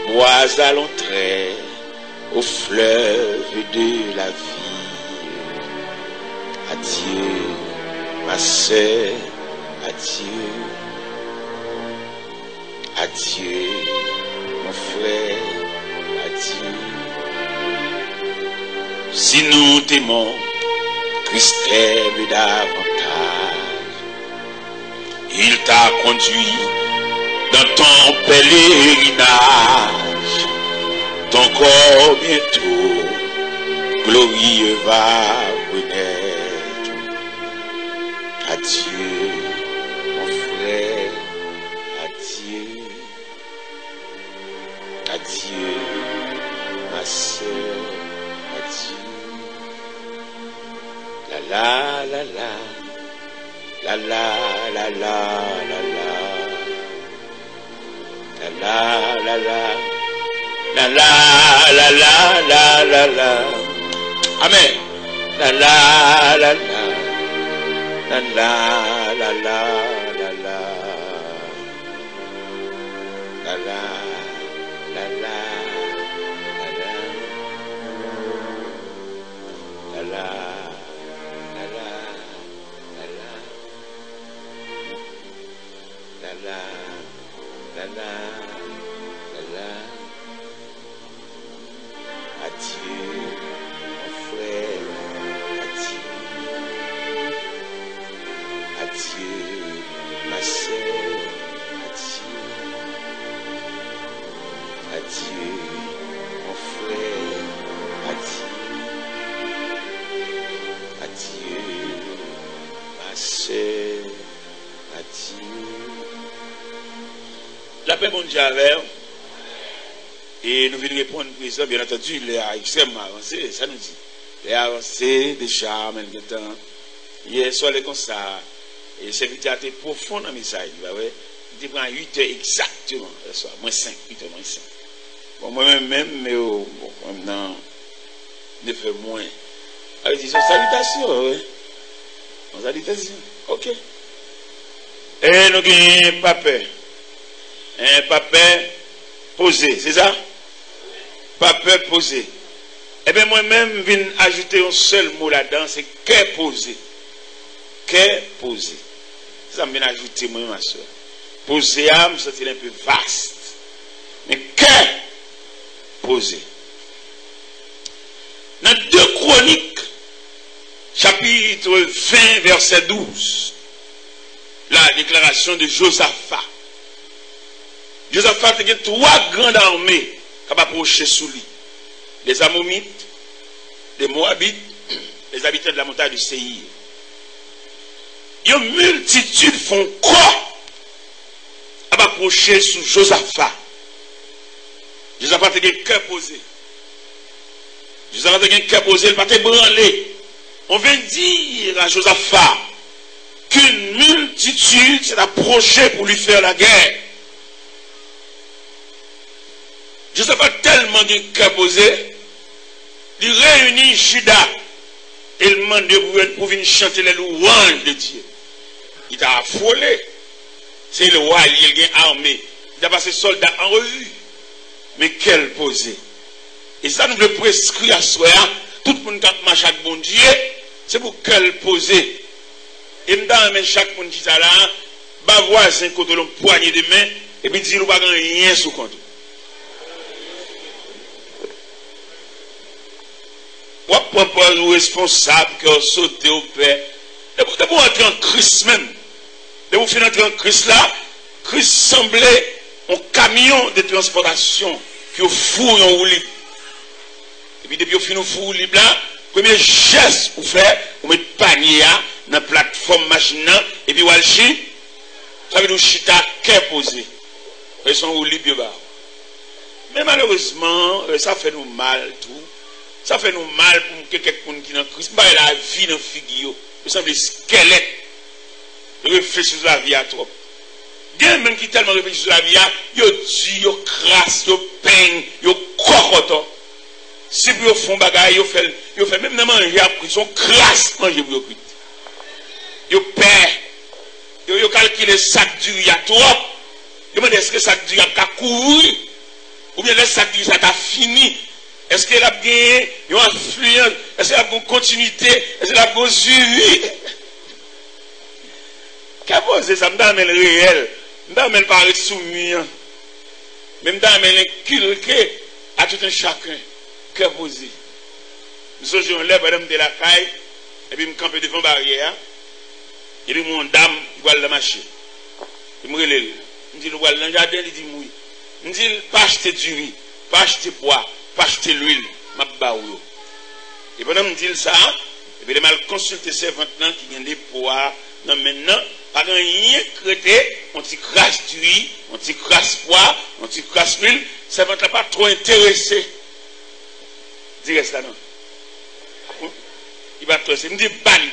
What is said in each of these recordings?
bois à l'entrée au fleuve de la vie. Adieu, ma sœur, adieu. Adieu, mon frère, adieu. Si nous t'aimons, Christ t'aime davantage. Il t'a conduit dans ton pèlerinage. Ton corps bientôt glorieux va renaître. Adieu, mon frère, adieu. Adieu, ma sœur, adieu. La la la la la la la la la la la la la la la la la la la. Amen. La la la la la la la la la la la la. La la la la la la la la. Adieu, mon frère, adieu. Adieu, ma sœur, adieu. Adieu, mon frère, adieu. Adieu, ma sœur, adieu. La paix mondiale, et nous venons répondre présent, bien entendu, il est extrêmement avancé, ça nous dit. Il est avancé déjà, maintenant. Hier soir, comme ça, et c'est vite été profond dans le message. Il prend 8 heures exactement, le soir, moins 5, 8 heures moins 5. Bon, moi-même, mais bon, maintenant, 9 heures moins. Alors, il dit, salutation, oui. Salutation, ok. Et nous avons un papier. Un papier posé, c'est ça? Papier posé. Eh bien, moi-même, je viens ajouter un seul mot là-dedans, c'est qu'est posé. Qu'est posé. Ça me vient ajouter, moi, ma soeur. Posé, me sentir un peu vaste. Mais qu'est posé. Dans 2 Chroniques, chapitre 20, verset 12, la déclaration de Josaphat. Josaphat a 3 grandes armées qui ont approché sous lui. Les Ammonites, les Moabites, les habitants de la montagne de Séir. Une multitude font quoi à approcher sous Josaphat. Josaphat a un cœur posé. Josaphat a un cœur posé, il va te branler. On vient dire à Josaphat qu'une multitude s'est approchée pour lui faire la guerre. Josaphat tellement de cœur posé, il réunit Juda et il demande pour venir chanter les louanges de Dieu. Il a affolé. C'est le roi, il a armé. Il a passé soldats en revue. Mais quel posé. Et ça nous le prescrit à soi. Tout le monde qui marche avec bon Dieu, c'est pour quel posé. Et nous chaque monde qui est là, bah voisin côté l'homme poignée de main, et puis dire nous pas rien sous compte. Ou pas responsable qui a sauté au père. De vous entrer en Christ même. De vous faire entrer en Christ là, Christ semblait un camion de transportation qui a fou en roue libre. Et puis depuis au fin fou libre là, premier geste vous fait, vous mettez panier dans la plateforme machine et puis vous allez chier. Ça veut dire chita qu'est posé. Ils sont roue libre bas. Mais malheureusement, ça fait nous mal tout. Ça fait nous mal pour quelqu'un qui est dans Christ. Mais la vie dans la figure. Vous savez, squelette. Réfléchir sur la vie à trop. Il y a même qui tellement réfléchissent sur la vie, ils tuent, ils crassent, ils peignent, ils cocotent. Si vous font bagaille, ils font même dans manger, ils sont crasse manger pour vous. Ils perdent. Ils calculent le sac du riz à trop. Ils demandent est-ce que le sac du riz a couru ou bien bien laisse ça dire ça t'a fini. Est-ce qu'elle a gagné une influence? Est-ce qu'elle a une continuité? Est-ce qu'elle a un suivi? Qu'est-ce que ça me donne le réel? Je me parle soumis. Mais je me inculqué à tout un chacun. Qu'est-ce que c'est? Je suis là, madame de la caille, et puis je me campe devant la barrière, et puis mon dame, il va le marcher. Il me relève. Je dis, le jardin, il dit, oui. Je dis, pas acheter du riz, pas acheter poids, pas acheter l'huile, ma baou. Et pendant que je dis ça, et puis je vais consulter ces 20 ans qui ont des poids. Non, maintenant, pas rien créé, on t'y crasse du riz, on t'y crasse poids, on t'y crasse l'huile, ça ne va pas trop intéressé. Dis ça non. Il va te laisser. Il me dit, bali.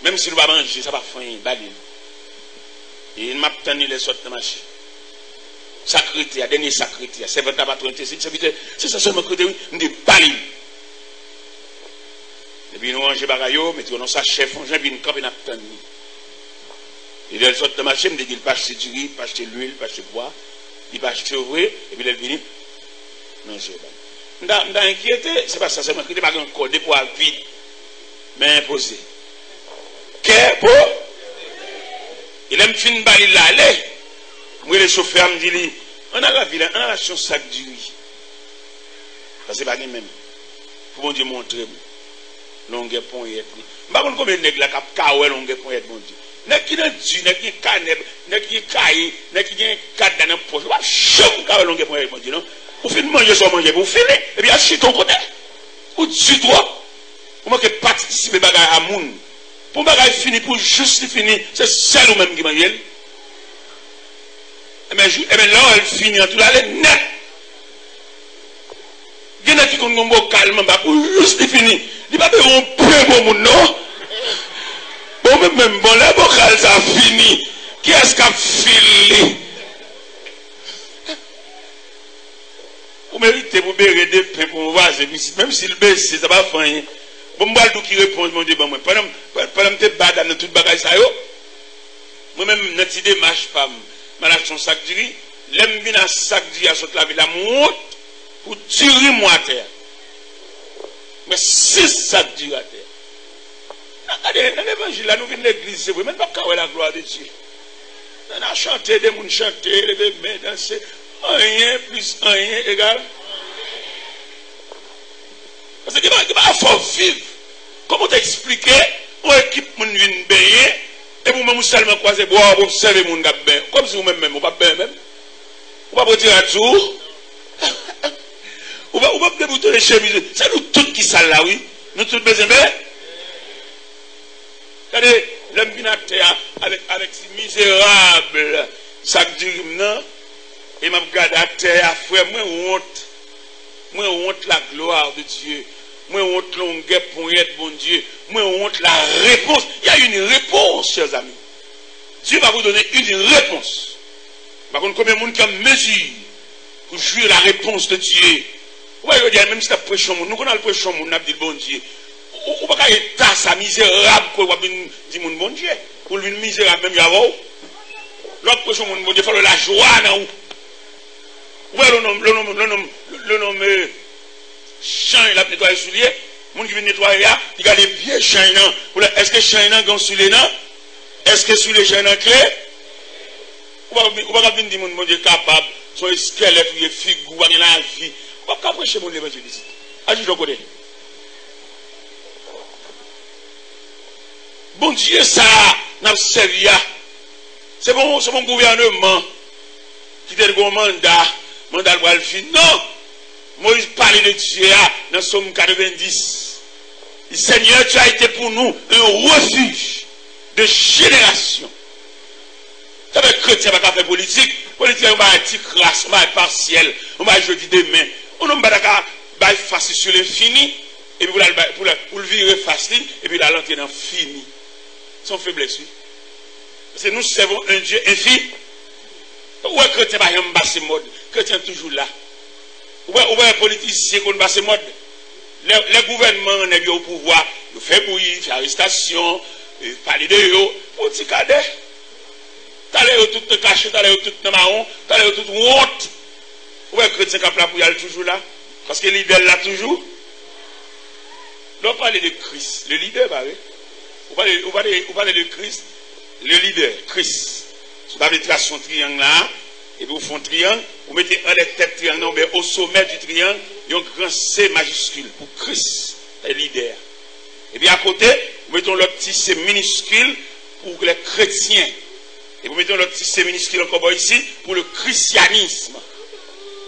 Même si il va manger, ça va faire bali. Et il m'a tenu les sortes de marché. Sacrité, dernier sacrité, c'est votre pas trop intéressé. C'est ça seulement que oui, il me dit, bali. Et puis nous mangeons bagayo, mais nous ça chef, on vient camp et n'a pas tenu. Il est sorti de marché, il me dit qu'il pas acheter du riz, pas acheter l'huile, pas acheter bois, il pas acheter ouvrier, et puis il vient manger bali. Je suis inquiété, c'est pas ça, c'est que je n'ai pas encore des poids vides, mais imposé. Qu'est-ce que il aime finir bali là, allez. Moi, le chauffeur me dit, on a la ville, on a la chance sac du riz. Ça, c'est pas le même. Pour bon Dieu montrer, longueur pont et tout. Je ne sais pas combien de nègres là, qui ont longueur pont et bon Dieu. Nègres qui ont du, nègres qui ont caneb, nègres qui ont caillé, nègres qui ont cadre dans la poche. Je ne sais pas longueur pont et bon Dieu, non? Vous finissez manger sans manger, vous finissez, et puis achetez ton côté. Ou du droit. Vous manquez participer à la moun. Pour bagaille fini, pour juste finir, c'est celle ou même qui mange. Et bien là, elle finit en tout là, elle est nette. Il y en a qui ont un mot calme, pour juste finir. Il n'y a pas de peu bon moun, non? Bon, même bon, la bocal, ça a fini. Qui est-ce qui a filé? Vous méritez vous bérer des pains pour vous voir, même si le baisse, ça va faire. Bon, moi, tout qui répond, mon Dieu, moi, pendant que je bats dans toute bagage, moi-même, notre idée marche pas. Je suis un sac de riz, l'aime bien un sac de riz à la ville, la monte pour tirer moi à terre. Mais 6 sacs de riz à terre. Regardez, dans l'évangile, là, nous venons de l'église, c'est vrai, même pas qu'à la gloire de Dieu. On a chanté, des gens chanté, les bébés danser. Rien plus rien égal. Parce que il va faut vivre. Comment t'expliquer? On équipe mon vin baigner et vous même seulement croiser boire pour observer mon gars bain. Comme si vous même pas bain même. On va pas dire à tout. On va débouter les chemises. C'est nous tous qui sont là, oui. Nous tous besoin de regardez, l'homme vient à terre avec ces misérables sacs du non. Et m'a regardé à terre, frère, moi honte la gloire de Dieu. Moi honte longueur pour être bon Dieu. Moi honte la réponse. Il y a une réponse, chers amis. Dieu va vous donner une réponse. Par contre, combien de monde qui a mesure pour jouir la réponse de Dieu? Vous voyez, même si tu as prêché au monde, nous connaissons le prêché au monde, nous avons dit bon Dieu. Ou pas qu'il y ait ça misérable pour dire mon bon Dieu. Pour lui, misérable, même, il y a l'autre prêché au monde, bon Dieu, il faut la joie dans vous. Ouais, le nom champ, il a nettoyé les souliers. Le monde qui vient nettoyer, il a les pieds champ. Est-ce que champ est dans souliers? Est-ce que souliers champ est clé? Ou pas venir dire mon Dieu capable, son squelette, il est figure, il a la vie. Ou pas prêcher mon évangile ici. Ajoute le côté. Bon Dieu, ça n'a pas servi. C'est mon gouvernement qui te le mandat le fin. Non! Moïse parlait de Dieu dans Somme 90. Le Seigneur, tu as été pour nous un refuge de génération. Ça veut dire que chrétien ne va pas faire politique. Politique, on va être crasse, on va être partiel, on va être jeudi demain. On ne va pas facile sur l'infini, et puis pour le virer facile, et puis la l'entrer dans fini. Son faiblesse. Parce que nous servons un Dieu infini. Où est chrétien va y passer mode? Chrétien toujours là. Où est un politicien qui passe mode? Les gouvernements ont au pouvoir, ils font bouillir, ils font arrestation, ils parlent de eux, petit cadet. T'allez tout caché, t'allez tout marron, t'allez tout honte. Où pourquoi le chrétien qui là pour y aller toujours là? Parce que le leader là toujours. Là, on parle de Christ, le leader, pareil. Vous parlez de Christ, le leader, Christ. Vous avez tracé un triangle là, et puis vous faites un triangle, vous mettez un des têtes triangle, mais au sommet du triangle, il y a un grand C majuscule pour Christ, le leader. Et puis à côté, vous mettez l'autre petit C minuscule pour les chrétiens. Et vous mettez l'autre petit C minuscule encore ici pour le christianisme.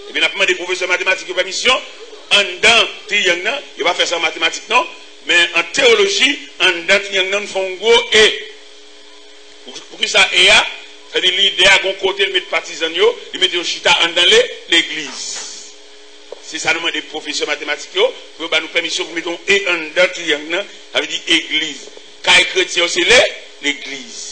Et bien, après, des professeurs mathématiques de permission, en dedans triangle, il va faire ça en mathématiques, non? Mais en théologie, en dedans triangle, nous font un gros et. Pour que ça ait, c'est-à-dire l'idée à un côté, il met partisan, il met un chita en dans l'église. C'est ça, nous demandons des professeurs mathématiques, pour nous permission pour mettre un et en dedans triangle, ça veut dire église. Quand les chrétiens, c'est l'église.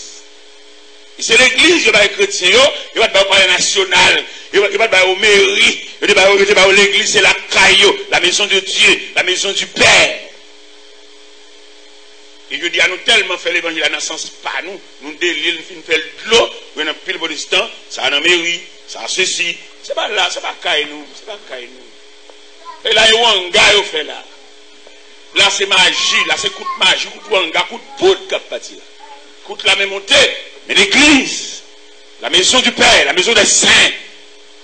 C'est l'église, il va être chrétien, il va être palais national, il va être au mairie, il va être l'église, c'est la caillou, la maison de Dieu, la maison du Père. Et je dis à nous tellement fait l'évangile à la naissance, pas nous, nous délire, nous faisons de l'eau, nous avons pile de temps, ça a la mairie, ça a ceci, c'est pas là, c'est pas caillou nous, c'est pas caillou nous. Et là, il y a un gars qui fait là. Là, c'est magie, là, c'est coup de magie, coup de wanga, coup de poudre qui a parti là. Coup de la même montée. Mais l'église, la maison du Père, la maison des saints,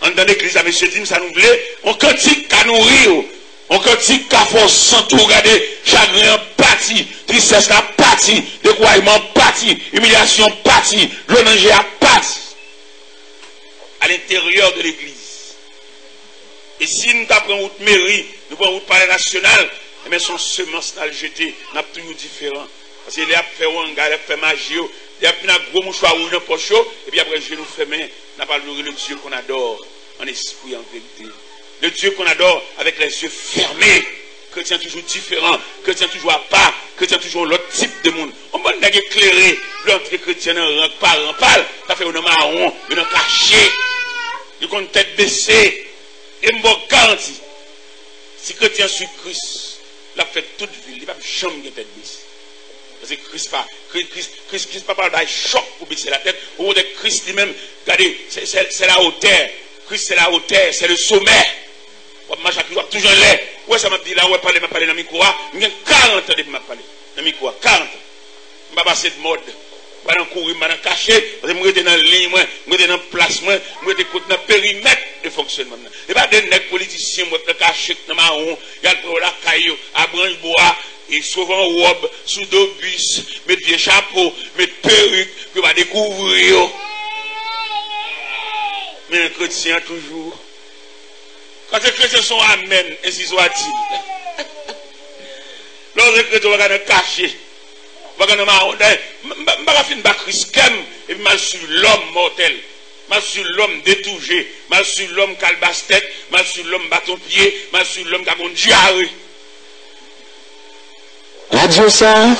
en dans l'église, la monsieur dit, ça nous voulait, on cantique qu'à nourrir, on cantique qu'à force sans tout regarder, chagrin parti, tristesse la partie, découragement parti, humiliation parti, le danger à parti. À l'intérieur de l'église. Et si nous prenons route mairie, nous prenons route palais national, eh bien son semence à le jeter, n'a toujours différent. Parce qu'il a fait un gars, il a fait magie, il a pris un gros mouchoir ou une poche, et puis après, je nous fermé, n'a pas le Dieu qu'on adore, en esprit, en vérité. Le Dieu qu'on adore avec les yeux fermés. Chrétien toujours différent, chrétien toujours à part, chrétien toujours l'autre type de monde. On va nous éclairer, l'entrée chrétienne en rang par rang, ça fait un marron, un caché, il a une tête baissée, et me garantit, si chrétien suit Christ, il a fait toute ville, il va jamais une tête baissée. Parce que Christ pas parle d'un choc pour baisser la tête. Ou de Christ lui-même, regardez, c'est la hauteur. Christ c'est la hauteur, c'est le sommet. Moi, j'ai toujours l'air. Ouais, ça m'a dit là, ouais, parler dans le micro. J'ai 40 ans de m'a parler. Dans le micro, 40 ans. Je vais passer de mode. Je vais courir, je vais cacher. Parce que je suis dans la ligne, je suis dans la place, je suis dans le périmètre de fonctionnement. Et pas des politiciens, je suis caché dans ma roue. Il y a la caillou, à branche bois. Et souvent robe, sous deux bus, mettre des chapeaux, mettre perruque, que va découvrir. Mais un chrétien toujours. Quand les chrétiens sont amen, ainsi soit-il. Lorsque les chrétiens vont cacher, vont marron, je vais finir Christ, et puis je suis l'homme mortel. Je suis l'homme détougé, je suis l'homme calbastet, je suis l'homme bâton-pied, je suis l'homme qui a une diarrhée. Radio ça,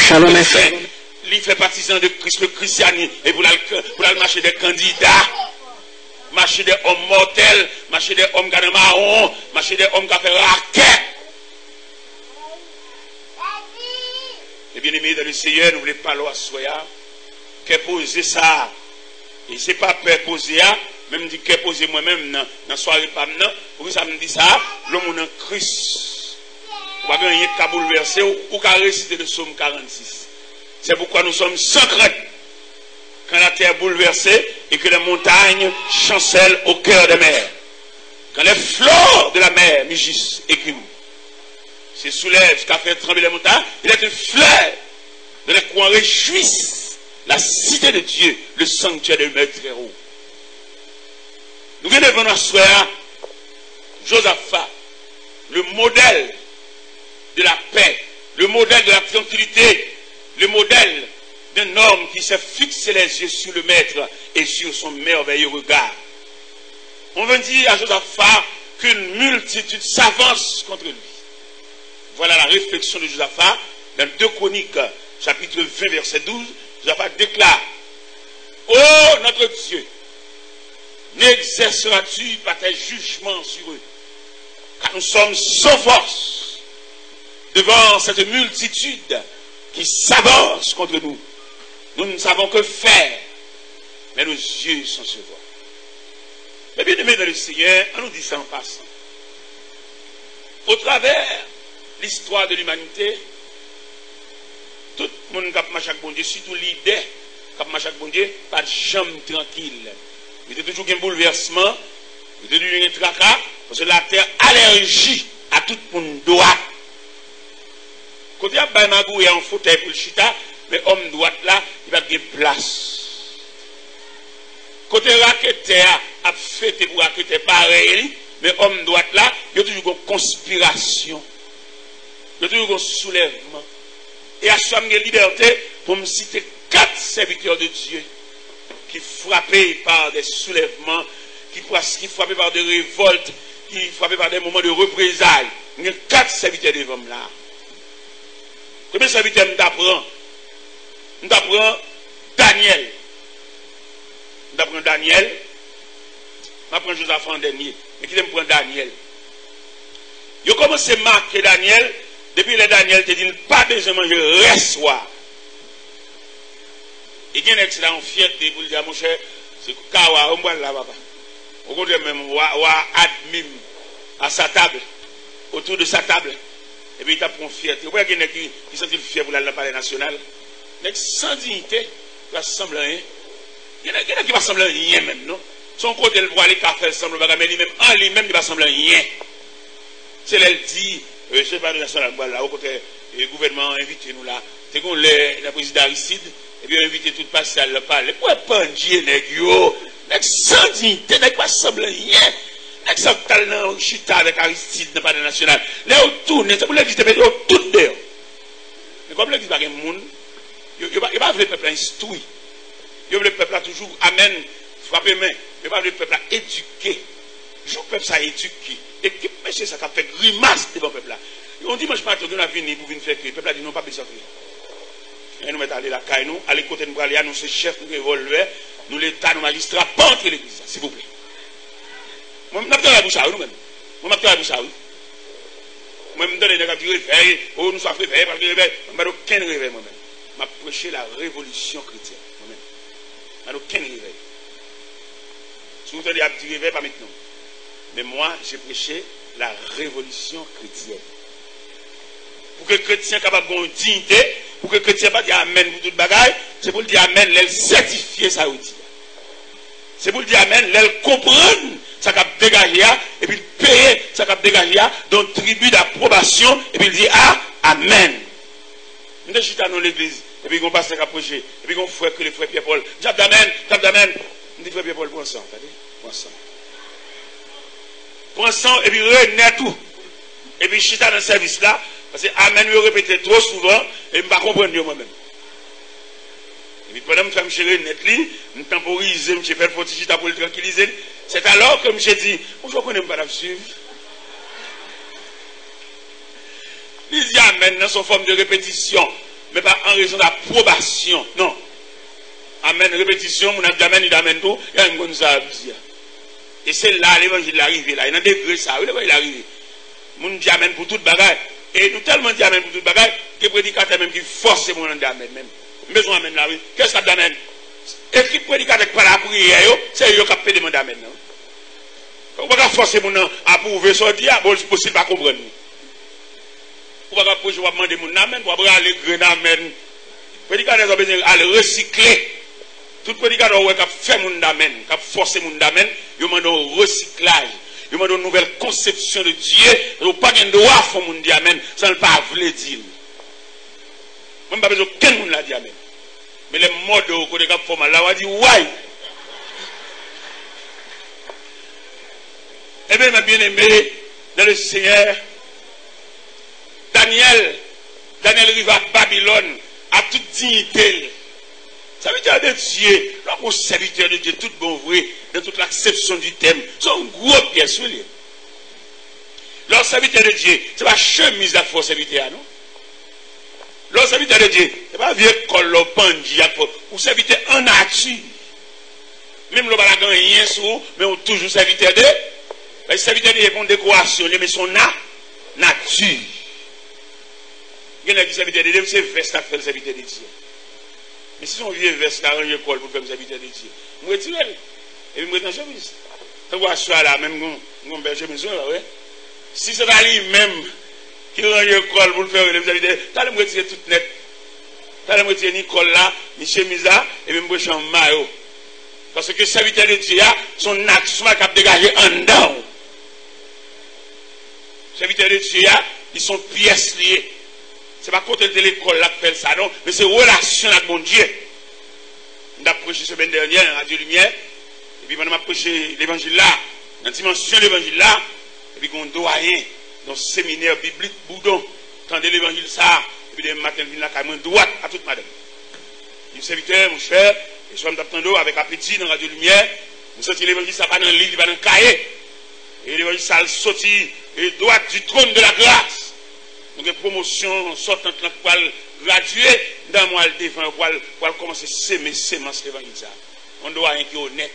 Shalom FM. Il fait partisan de Christ, le christianisme, et pour aller marcher des candidats, marcher des hommes mortels, marcher des hommes qui ont marron, marcher des hommes qui ont fait raquette. Et bien aimé dans le Seigneur, nous voulons parler à soi, qu'est poser ça. Et c'est pas peur poser, même dit qu'est poser moi-même dans la soirée, pour que ça me dit ça, l'homme en Christ. Ou pas gagner qu'à bouleverser ou qu'à réciter le psaume 46. C'est pourquoi nous sommes sans crainte quand la terre est bouleversée et que les montagnes chancellent au cœur des mers. Quand les flots de la mer mugissent et écument. Se soulève jusqu'à faire trembler les montagnes. Il est une fleur de les coins réjouissent la cité de Dieu, le sanctuaire de Maître très haut. Nous venons devant notre soeur Josaphat, le modèle de la paix, le modèle de la tranquillité, le modèle d'un homme qui s'est fixé les yeux sur le Maître et sur son merveilleux regard. On veut dire à Josaphat qu'une multitude s'avance contre lui. Voilà la réflexion de Josaphat dans 2 Chroniques, chapitre 20, verset 12. Josaphat déclare: ô notre Dieu, n'exerceras-tu pas tes jugements sur eux, car nous sommes sans force devant cette multitude qui s'avance contre nous. Nous ne savons que faire, mais nos yeux sont sur toi. Mais bien aimé dans le Seigneur, on nous dit ça en passant. Au travers l'histoire de l'humanité, tout le monde qui a marché avec bon Dieu, surtout l'idée qui a marché avec bon Dieu, pas de chambre tranquille. Il y a toujours un bouleversement, il y a toujours un tracas, parce que la terre allergie à tout le monde droit. Quand il y a un magou et un fauteuil pour le chita, mais homme droite là, il va avoir place. Côté raqueteur a fêté pour raqueter pareil, mais homme droite là, il y a toujours une conspiration. Il y a toujours un soulèvement. Et à ce moment de liberté, pour me citer 4 serviteurs de Dieu qui frappaient par des soulèvements, qui frappaient par des révoltes, qui frappaient par des moments de représailles. Il y a 4 serviteurs de l'homme là. Combien de serviteurs m'apprend? M'apprend Daniel. M'apprend Daniel. M'apprend Josaph en dernier. Mais qui me prend Daniel? Il a commencé à marquer Daniel. Depuis le Daniel te dit pas besoin de manger, reste soir. Et il y a un excellent fierté pour dire, mon cher, c'est Kawa, on va là, papa. Au contraire, même, ou admin à sa table, autour de sa table. Et puis il t'a pris fierté. Vous voyez qu'il y a qui sont fiers pour la palais national? Il y a sans dignité, qui va sembler rien. Il y en a qui va sembler rien même, non? Son côté, le voit les cafés, semble mais lui-même, en lui-même, il va sembler rien. C'est là, il dit, je ne sais pas de national, là, au côté, le gouvernement a invité nous là. C'est comme la présidente Aristide, et puis invité toute passe à le parler. Pourquoi pas Dieu, négio? Sans dignité, n'est pas sembler rien. Avec ça, talent, chita avec Aristide, n'est pas de national. Là, on tourne, c'est pour l'église, mais on tourne dehors. Mais comme l'église n'a pas de monde, il n'y a pas le peuple instruit. Il y a le peuple toujours, amen, frapper main. Il n'y a pas le peuple à éduquer. Je veux le peuple à éduquer. Et qui monsieur ça fait grimace devant le peuple là. On dit, moi je m'attends à venir pour venir faire que le peuple a dit non, pas besoin de faire. Et nous mettons aller la caille, nous, aller côté nous, aller annoncer chef, nous revolver, nous l'État, nous magistrats, pas entrer l'église, s'il vous plaît. Moi, je m'attends à la bouche à nous-mêmes. Moi, je m'attends à la bouche à nous. Moi, je me donne des réveil, oh, nous sommes réveillés, parce que réveil, je n'ai aucun réveil moi-même. Je prêché la révolution chrétienne, moi-même. Je n'ai aucun réveil. Si vous avez dit réveil, pas maintenant. Mais moi, j'ai prêché la révolution chrétienne. Pour que le chrétien soit capable de dignité, pour que le chrétien pas dire amen pour toute bagaille, c'est pour le dire amen, l'elle certifier ça aussi. C'est pour le dire amen, l'elle comprendre ça qu'a dégagé, et puis payer ça qu'a dégagé, donc tribu d'approbation, et puis il dit amen. Nous sommes dans l'église, et puis on passe à prêcher, et puis on fait que les frères Pierre-Paul, jab d'amen, on dit frère Pierre-Paul, prends ça, prends ça. Prends ça, et puis renaît tout. Et puis chita dans le service là, parce que amen, je répète trop souvent, et je ne vais pas comprendre moi-même. Et puis pendant que je fais renaître, je temporise, je fais le petit chita pour le tranquilliser. C'est alors que je dis, je ne connais pas la suivre. Il dit amen dans son forme de répétition, mais pas en raison d'approbation. Non. Amen, répétition, mon amen, il amène tout, il y a une bonne chose. Et c'est là l'évangile arrivé, là. Il y a un degré ça, oui, il est arrivé. Mon dit amen pour toute bagaille. Et nous tellement dit amen pour toute bagaille, que le prédicateur même qui force mon nom d'amen même. Besoin amen là, oui. Qu'est-ce que ça d'amen? Et qui prédicateur par la prière, c'est eux qui ont demandé d'amen. On va forcer mon nom à prouver son diable, c'est possible pas comprendre. On va approcher, on va demander mon amen, on va aller grainer amen. Le prédicateur a besoin d'aller recycler. Tout prédicateur qui a fait mon amen, qui a forcé mon amen, il demande un recyclage. Il demande une nouvelle conception de Dieu. Il n'y a pas de droit à faire mon amen sans ne pas vouloir dire. Moi, je n'ai pas besoin qu'un monde l'a dit amen. Mais les mots de côté de la forme, là, on va dire ouais. Eh bien, mes bien-aimés, dans le Seigneur, Daniel arrive à Babylone à toute dignité. Ça veut dire de Dieu, lorsqu'on serviteur de Dieu, tout bon vrai, dans toute l'acception du thème, c'est un gros pièce sur lui. Lorsque serviteur de Dieu, ce n'est pas chemise à force serviteur, non? Lorsque serviteur de Dieu, ce n'est pas vieux col, pandji, ou serviteur en nature. Même le balagan rien sur, mais on toujours serviteur de. Le serviteur de Dieu est une décoration, mais son nature. Il y a qui serviteur de Dieu, c'est veste à faire le serviteur de Dieu. Mais si on vieux veste à un école pour faire le serviteur de Dieu, je me retire et je me mets dans la chemise. Tu vois ça là, même on berger maison là, ouais. Si c'est à lui-même qui rend l'école pour le faire, vous avez dit, t'as le retirer tout net. T'as le retirer Nicole là, ni chemise là, et même brocher en maillot. Parce que serviteur de Dieu, son action va dégager en dedans. Serviteur de Dieu, ils sont pièces liées. Ce n'est pas côté de l'école là qui fait ça, non, mais c'est relation avec mon Dieu. On a prêché la semaine dernière à Radio Lumière, et puis on a prêché l'évangile là, dans la dimension de l'évangile là, et puis on doyen dans le séminaire biblique Boudon, tendez l'évangile ça, et puis le matin, je viens là, quand même droite à toute madame. Le serviteur, mon cher, et soit m'attendons avec appétit dans Radio Lumière, nous sortons l'évangile ça pas dans le livre, il va dans le cahier, et l'évangile ça sorti et droite du trône de la grâce. Donc, une promotion sortant pour graduer dans le mois de défense, pour commencer à s'aimer l'évangile. On doit être honnête.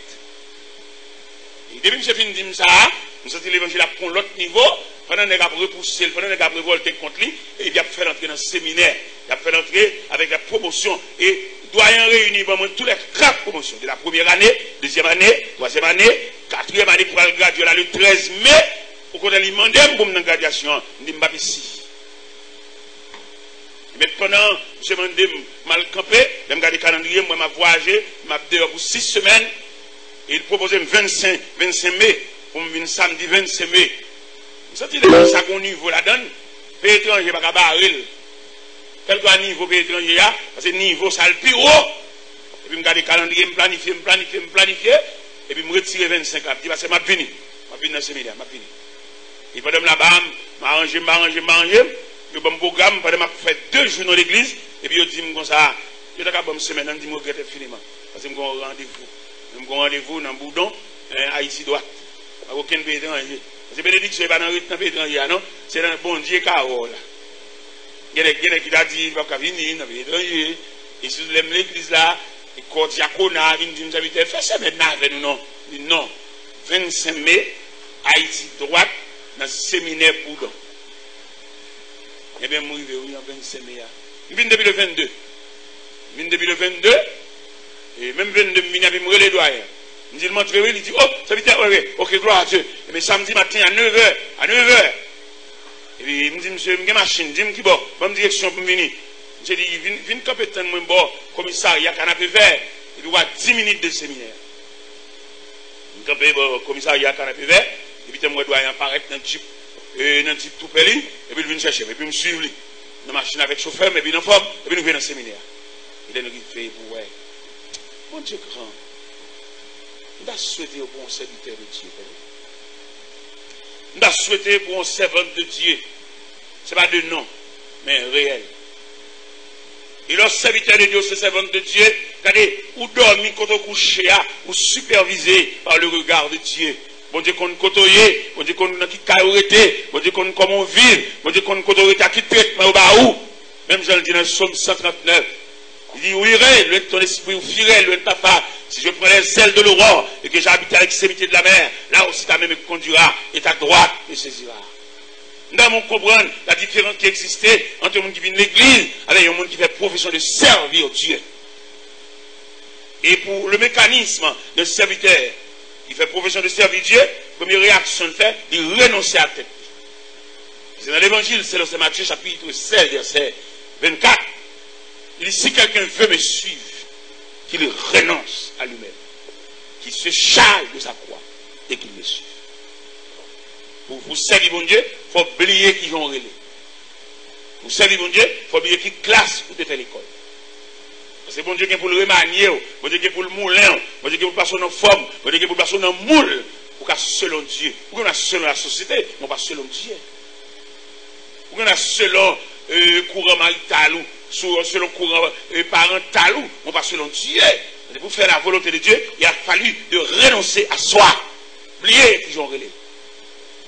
Et depuis que j'ai fini de dire ça, nous avons l'évangile à prendre l'autre niveau, pendant que nous avons repoussé, pendant que nous avons révolté contre lui, et il a fait entrer dans le séminaire, il a fait entrer avec la promotion, et doyen réunir tous les 4 promotions, de la première année, deuxième année, troisième année, quatrième année pour le graduer là, le 13 mai, pour qu'on ait demandé pour la graduation, je dis ici. Mais pendant, je me demande mal campé, je me regarde le calendrier, moi, je voyagé, je suis dehors pour 6 semaines, et il proposait 25 mai, pour me venir samedi 25 mai. Vous savez, ça qu'on niveau la donne, pays étranger, pas qu'à barrer. Quel que soit le niveau pays étranger, parce que le niveau, ça le plus haut. Et puis, je regarde le calendrier, je planifie, et puis, je me retire 25 ans. Je dis, parce que je suis venu dans le séminaire, je suis venu. Et pendant là-bas, je m'arrange, le bon programme, pendant que je fais 2 jours dans l'église, et puis je dis comme ça, je suis bonne semaine, je dis que je regrette infiniment. Parce que je un rendez-vous. Je un rendez-vous dans Boudon, Haïti droite. Aucun pays étranger. Parce que bénédiction n'est pas dans le pays étranger, non? C'est dans le bon Dieu Carole. Il y a quelqu'un qui a dit, il va venir dans le pays étranger. Et si vous aimez l'église là, et quand Diacona vient nous inviter, faites ça maintenant avec nous, non? Non. 25 mai, Haïti droite, dans le séminaire Boudon. Eh bien, moi, je vais en 25 mai. Je viens depuis le 22. Je viens depuis le 22. Et même 22, je viens avec les doigts. Je dis, il dit, oh, ça veut dire, ok, gloire à Dieu. Mais samedi matin à 9h, Et puis, il me dit, monsieur, je machine, dis-moi qui bon, bonne direction pour venir. Je dis, viens compétent, moi, bon, commissariat, canapé vert. Et puis, il y a 10 minutes de séminaire. Je campé, commissariat, canapé vert. Et puis, je dois apparaître dans le type. Dans un type tout pelé, et puis il vient chercher, et puis me suivre, dans la machine avec chauffeur, mais puis dans forme, et puis nous venons dans le séminaire. Il est fait pour ouais. Mon Dieu grand, il a souhaité pour un serviteur de Dieu. Il a souhaité pour un servant de Dieu. Ce n'est pas de nom, mais réel. Et le serviteur de Dieu, ce servant de Dieu, regardez, ou dormi quand on couche, ou supervisé par le regard de Dieu. Bon Dieu qu'on côtoie, bon Dieu qu'on qui caillorité, bon Dieu qu'on comment vivre, bon Dieu qu'on côtoie à qui traitement au bas où. Même Jean le dit dans le psaume 139. Il dit, oui, le ton esprit ou firait, le ta part. Si je prends les ailes de l'aurore et que j'habite à l'extrémité de la mer, là aussi ta main me conduira et ta droite me saisira. Nous devons comprendre la différence qui existait entre le monde qui vient de l'église avec le monde qui fait profession de servir Dieu. Et pour le mécanisme de serviteur, il fait profession de servir Dieu, première réaction de faire, il renonce à la tête. C'est dans l'évangile, c'est dans Matthieu chapitre 16, verset 24. Il dit, si quelqu'un veut me suivre, qu'il renonce à lui-même, qu'il se charge de sa croix et qu'il me suive. Pour servir mon Dieu, il faut oublier qu'ils ont relais. Pour servir mon Dieu, il faut oublier qu'ils classent ou de faire l'école. C'est bon Dieu qui est pour le remanier, bon Dieu qui est pour le moulin, bon Dieu qui est pour le passer dans la forme, bon Dieu qui est pour le passer dans le moule, pour qu'à selon Dieu. Pour qu'on a selon la société, non pas selon Dieu. Pour qu'on a selon courant marital ou selon courant parental ou non pas selon Dieu. Pour faire la volonté de Dieu, il a fallu de renoncer à soi. Oubliez qu'ils ont relais.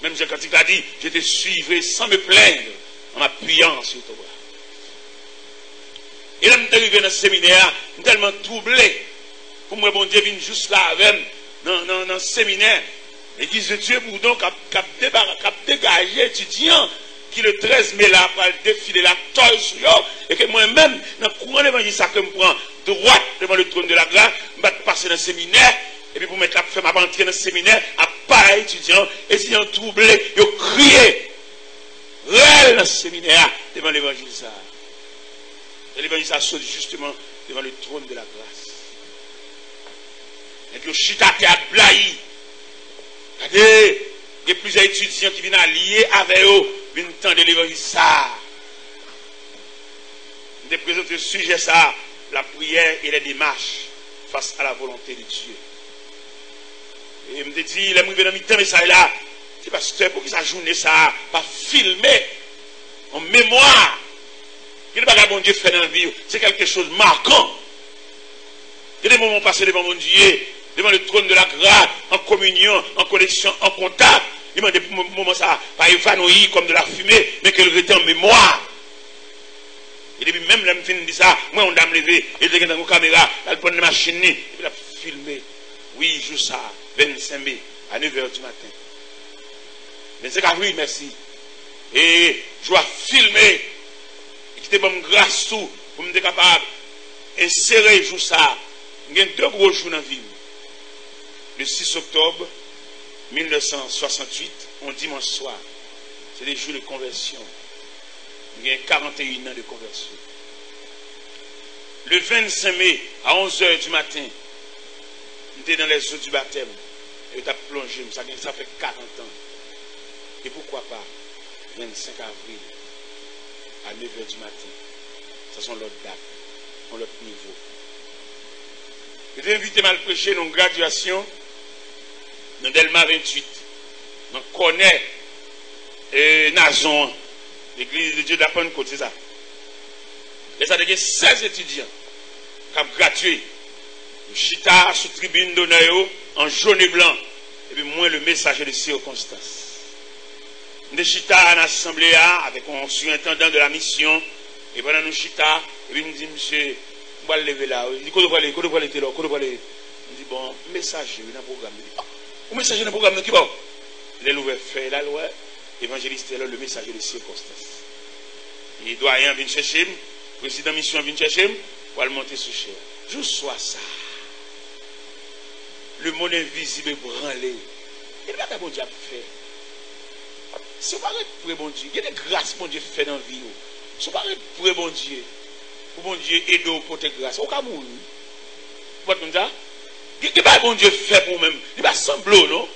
Même quand il a dit, je te suivrai sans me plaindre, en m'appuyant sur ton bras. Et là, je suis arrivé dans le séminaire, je suis tellement troublé. Pour moi, bon Dieu vient juste là avec dans le séminaire. L'église de Dieu, pour donc, dégager étudiants qui le 13 mai là, va défiler la toile sur eux. Et que moi-même, dans le courant de l'évangile, ça que me prend droite devant le trône de la grâce, je vais passer dans le séminaire. Et puis pour mettre la femme à entrer dans le séminaire, à pas étudiants troublés, ils ont crié. Réel dans le séminaire devant l'évangile ça. Et l'évangile ça saute justement devant le trône de la grâce. Et puis au chita qui a blahi. Regardez, il y a plusieurs étudiants qui viennent allier avec eux, viennent entendre l'évangile ça. Je présente le sujet ça, la prière et les démarches face à la volonté de Dieu. Et je me dis, il est arrivé dans mi-temps, mais ça est là. C'est pasteur, pour que sa journée, ça, pas filmé en mémoire. Quel bagage bon Dieu fait dans la vie, c'est quelque chose de marquant. Il y a des moments passés devant mon Dieu, devant le trône de la grâce, en communion, en connexion, en contact. Il y a des moments, ça, pas évanoui comme de la fumée, mais qu'elle était en mémoire. Et depuis même là, je me dis ça, moi, on a me lever, et je dans une caméra, elle prend une machine, et puis elle a filmé. Oui, jour ça, 25 mai, à 9h du matin. 25 avril, merci. Et je dois filmer, et qui te donne grâce tout, pour me être capable d'insérer jour ça. Il y a 2 gros jours dans la vie. Le 6 octobre 1968, on dimanche soir. C'est des jours de conversion. Il y a 41 ans de conversion. Le 25 mai, à 11h du matin, j'étais dans les eaux du baptême. Et j'étais plongé, ça fait 40 ans. Et pourquoi pas 25 avril, à 9h du matin. Ça sont l'autre date, l'autre niveau. J'étais invité à le prêcher dans une graduation dans Delma 28. On connaît Nazon. L'église de Dieu de la Pentecôte, c'est ça. Et ça a été 16 étudiants qui ont gradué. Chita sous tribune d'honneur en jaune et blanc. Et puis moi, le messager de circonstance. Nous chita en assemblée avec un surintendant de la mission. Et pendant nous chita, et puis il me dit, monsieur, on va le lever là. Il dit, qu'on doit aller là, qu'on doit aller. Il dit, bon, messager dans le programme. Au messager dans le programme, qui va? Il est ouvert, fait la loi. Évangéliste est là, le messager de circonstance. Et doyen vient chercher, président mission vient chercher, pour le monter sous chair. Je sois ça. Le monde invisible est branlé. Et le bagage bon Dieu a fait. Si vous parlez pour bon Dieu, il y a des grâces bon Dieu fait dans la vie. Si vous parlez pour bon Dieu, pour bon Dieu aider au côté grâce, au cas où. Vous voyez comme ça? Il y a bon Dieu fait pour vous-même. Il va sembler, non?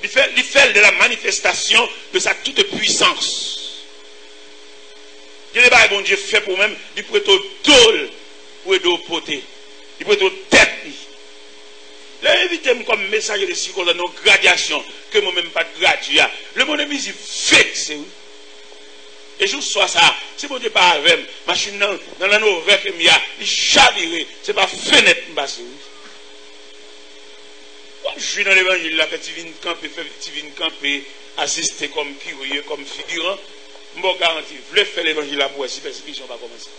Il fait de la manifestation de sa toute puissance. Il y a des bon Dieu fait pour même, il peut être au dôle pour aider au poté. Il peut être au tête. L'invité comme messager de circonstance dans nos gradations, que moi-même pas de gradué. Le monde musique fait, c'est oui. Et je sois ça, si mon Dieu pas avec machine dans la nouvelle que il y a, il chaviré, c'est pas fenêtre, c'est oui. Je suis dans l'évangile, là, fait camper, assister comme curieux, comme figurant. Je vous garantis, je voulais faire l'évangile là pour si persécution va commencer.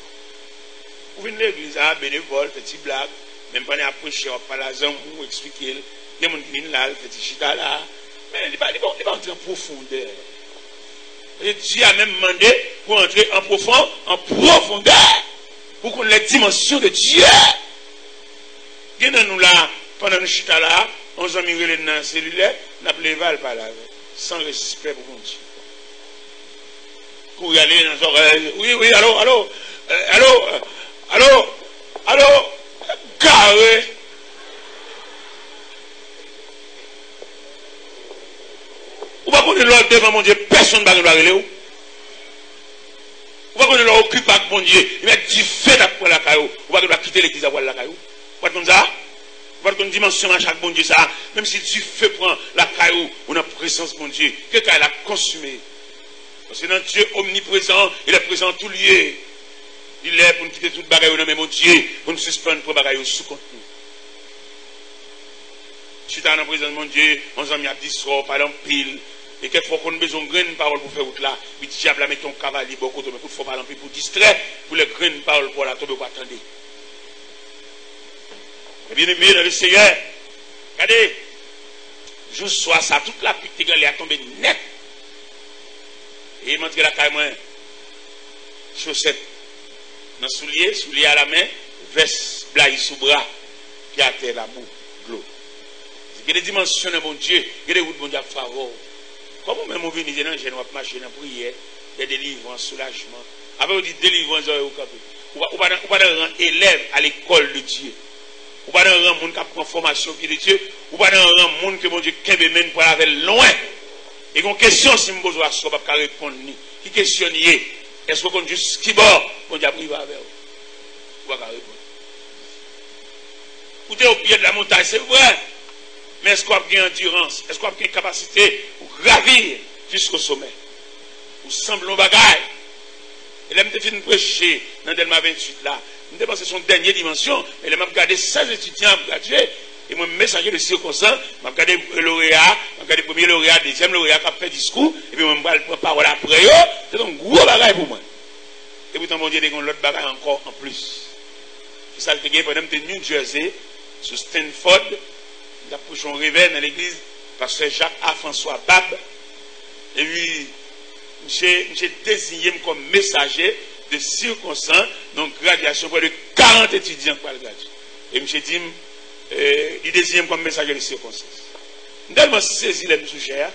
Vous venez de l'église, bénévole, petit blague, même pas approcher, pas la zone pour expliquer. Il y a des gens qui viennent là, petit chita là. Mais il va entrer en profondeur. Et Dieu a même demandé pour entrer en profondeur, pour qu'on ait les dimensions de Dieu. Il y a nous là, pendant le chita là, on s'est mis dans la cellulaire, on a appelé Val par là, sans respect pour mon Dieu. Pour y aller dans les oreilles, oui, allô, carré. Ou pas qu'on est là devant mon Dieu, personne ne va nous parler. Ou pas qu'on est là occupé avec mon Dieu, il va être du fait d'après la caillou. Ou pas qu'on va quitter l'église à la caillou. Ou pas comme ça? Voir une dimension à chaque bon Dieu, ça, même si Dieu fait prendre la caillou, on a présence mon Dieu, quelqu'un l'a consumé. Parce que dans Dieu omniprésent, il est présent en tout lieu. Il est pour nous quitter toute bagaille, mais mon Dieu, pour nous suspendre pour bagaille sous contenu. Je suis dans la présence de mon Dieu, on s'en met à 10 soirs, par pile. Et quelquefois qu'on a besoin de graines paroles pour faire route là, puis le diable a mis ton cavalier beaucoup, mais il faut pas l'emplir pour distraire, pour les graines paroles pour la tomber pour attendre. Bien aimé dans le Seigneur, regardez, je sois ça, toute la pique elle est tombée net. Et il m'a montré la caille, chaussette, dans soulier à la main, veste, blaye sous bras, puis à terre la boue. Il y a des dimensions de mon Dieu, il y a des routes de mon Dieu à faveur. Comment même on vient dire non, je ne vais pas marcher dans la prière, il y a des délivrance, soulagement. Après, on dit délivrance, on va rendre élève à l'école de Dieu. On va rendre monde qui prend formation de Dieu. On va rendre monde que mon Dieu qui mène pour aller loin. Et une question, si je me pose, je ne peux pas répondre. Qui questionne, est-ce qu'on juste qui bord, mon Dieu a privé avec vous? Vous ne pouvez pas répondre. Vous êtes au pied de la montagne, c'est vrai. Mais est-ce qu'on a une endurance? Est-ce qu'on a une capacité pour gravir jusqu'au sommet? Vous semblez un bagage. Et là, je suis venu prêcher dans Delma 28 là. Je pense que c'est son dernière dimension. Et là, je regardé 16 étudiants gradués. Et moi, messager de circonstance, je regardé le lauréat, je regardé le premier lauréat, le deuxième lauréat qui a fait discours. Et puis, je me prends parole après. C'est un gros bagage pour moi. Et pourtant, mon Dieu, il y a un autre bagage encore en plus. C'est ça que j'ai pendant que New Jersey, sur Stanford, il a poussé un réveil dans l'église, pasteur Jacques A. François Bab. Et puis, j'ai désigné comme messager de circonstance, donc graduation pour de 40 étudiants pour le graduer. Et j'ai dit, il désigne comme messager de circonstance. Tellement saisi le sujet,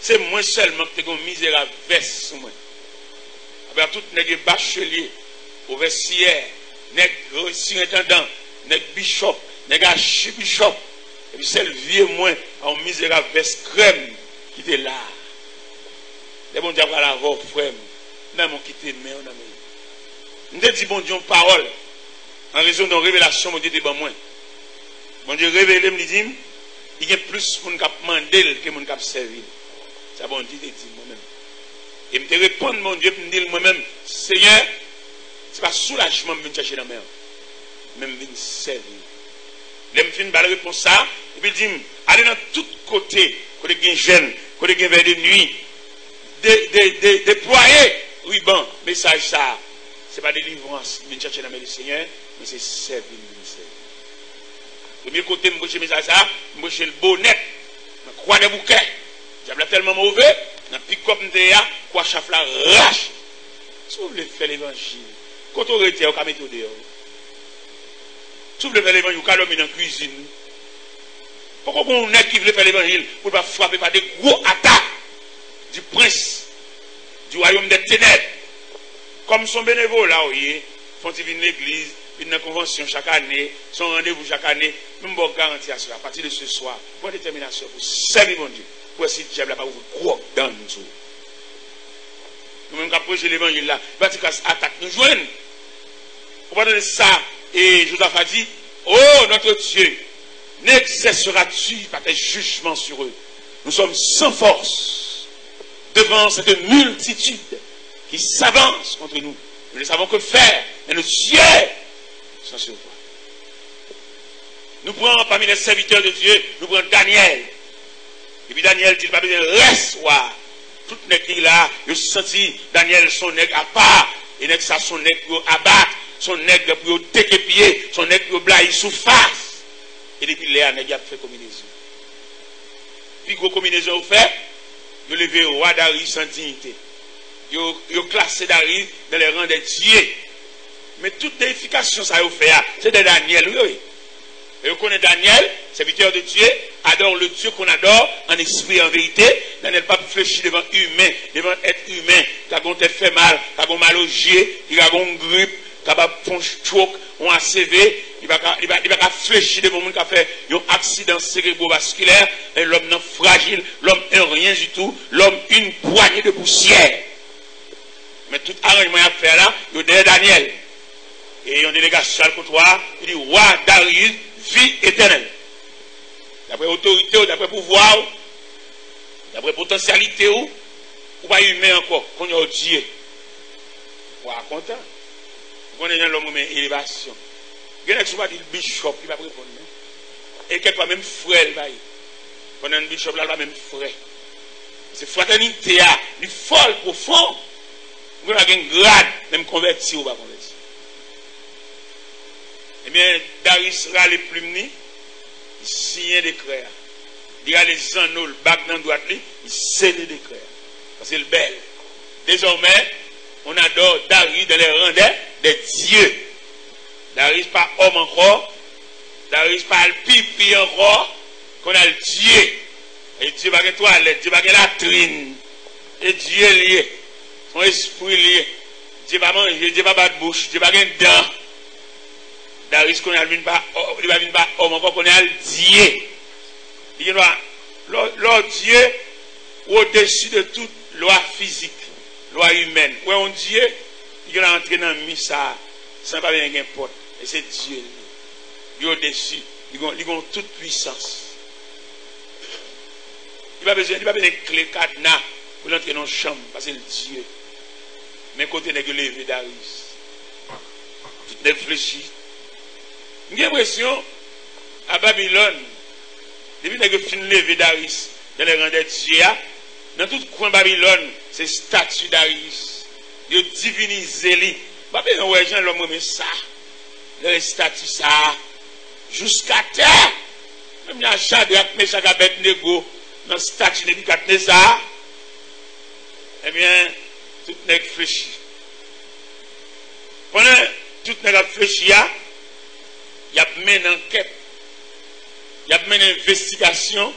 c'est moi seulement que tu as un misérable veste sur moi. Avec tout les bachelier, au vestiaire, les surintendant, les bishop, les archibishop, et puis c'est le vieux moi, en misérable veste crème qui était là. Les bons diables à la voix, frère, nous avons quitté mais on a mis. Nous avons dit bon Dieu parole, en raison d'une révélation, mon Dieu était bon moins. Mon Dieu révélé, me dit, il y a plus de monde qui a demandé que de monde qui a servi. C'est bon Dieu dit moi-même. Et me répondre, mon Dieu, me dire moi-même, Seigneur, ce n'est pas soulagement de me chercher dans la mer, mais me servir. Je me fais une balle réponse ça, et puis il dit, allez dans tous côtés, côté de jeunes, côté de vers de nuit, déployer, oui, bon, message ça, ce n'est pas délivrance, de me chercher dans la mer du Seigneur, mais c'est servir le ministère. Le premier côté, je me cherche message ça, je me cherche le bonnet, je crois des bouquets, j'avais tellement mauvais, dans le pick-up, quoi, chaf la rache. Si vous voulez faire l'évangile, quand on retient, on va mettre dehors. Si vous voulez faire l'évangile, vous allez dans la cuisine. Pourquoi on est qui veut faire l'évangile pour ne pas frapper par des gros attaques du prince, du royaume des ténèbres? Comme son bénévole là, oui, font-ils venir l'église, une convention chaque année, son rendez-vous chaque année, nous vous garantir à cela, à partir de ce soir, pour détermination, pour servir mon Dieu, pour essayer de diable n'a pas ouvert gros dans nous. Nous-mêmes, quand projet l'évangile là, Vatican attaque nous joignent. Pour pas donner ça, et Joseph a dit, oh notre Dieu, n'exerceras-tu pas tes jugements sur eux? Nous sommes sans force devant cette multitude qui s'avance contre nous. Nous ne savons que faire, et nos yeux sont sur toi. Nous prenons parmi les serviteurs de Dieu, nous prenons Daniel. Et puis Daniel dit, pas besoin de reste, tout nègre là, je senti Daniel son nègre à part, et nègre ça son nègre pour abattre, son nègre pour téquer pied, son nègre pour blayer sous face. Et depuis là, nègre a fait combinaison. Puis gros combinaison fait, vous levez au roi Darius sans dignité. Vous classez Darius dans les rangs des dieux. Mais toute déification ça vous fait, c'est de Daniel, oui. Et vous connaissez Daniel, serviteur de Dieu, adore le Dieu qu'on adore, en esprit, en vérité. Daniel n'a pas fléchi devant humain, devant être humain, qui a tête fait mal, qui a mal au gier, qui a une grippe, qui a un choc, un ACV, il va pas fléchir devant le monde qui a fait un accident cérébrovasculaire, et l'homme non fragile, l'homme n'est rien du tout, l'homme une poignée de poussière. Mais tout arrangement à faire là, il y a Daniel. Et il y a une délégation à le côtoir, il dit, roi Darius, vie éternelle. D'après autorité, d'après pouvoir, d'après potentialité, ou pas humain encore, qu'on a Dieu. Ou à content. On est dans l'homme, mais élévation. Il y a qui va dire bishop, il va répondre. Et quelqu'un même frère, il va dire. Pendant un bishop, là, il va même frère. C'est fraternité, il folle profond. Vous avez un grade, même converti ou pas converti. Eh bien, Darius sera les plumes, il signe des décret. Il a les anneaux, le bac dans le droit, il scelle des décret. Parce que c'est le bel. Désormais, on adore Darius dans les rangs des dieux. Darius pas homme encore, Darius parle pipi encore, qu'on a le Dieu. Et Dieu va une toilette, Dieu va une latrine. Et Dieu est lié. Son esprit lié. Dieu va manger, Dieu va battre bouche, Dieu va une dent. Darius qu'on a vu pas, il va venir pas homme encore qu'on a le Dieu. Il doit, leur Dieu, au-dessus de toute loi physique, loi humaine. Où on Dieu, il va entrer dans le missa, sans pas bien qu'importe. Et c'est Dieu. Il est au-dessus, il a toute puissance. Il va besoin de clé cadenas pour entrer dans la chambre, parce que c'est Dieu. Mais côté n'est que levé Darius. Tout n'est fléchi. J'ai l'impression, à Babylone, depuis que fin levé Darius, dans les rangs des dieux, dans tout coin Babylone, c'est statue Darius. Ils ont divinisé lui. Babylone, ouais, gens l'homme mais ça. Les statues ça. Jusqu'à terre. Même il y a un chat de Meshach Abednego dans la statue de Nebuchadnezzar. Eh bien, tout n'est que fléchi. Pendant tout n'est que fléchi, il y a mené une enquête. Il y a mené une investigation.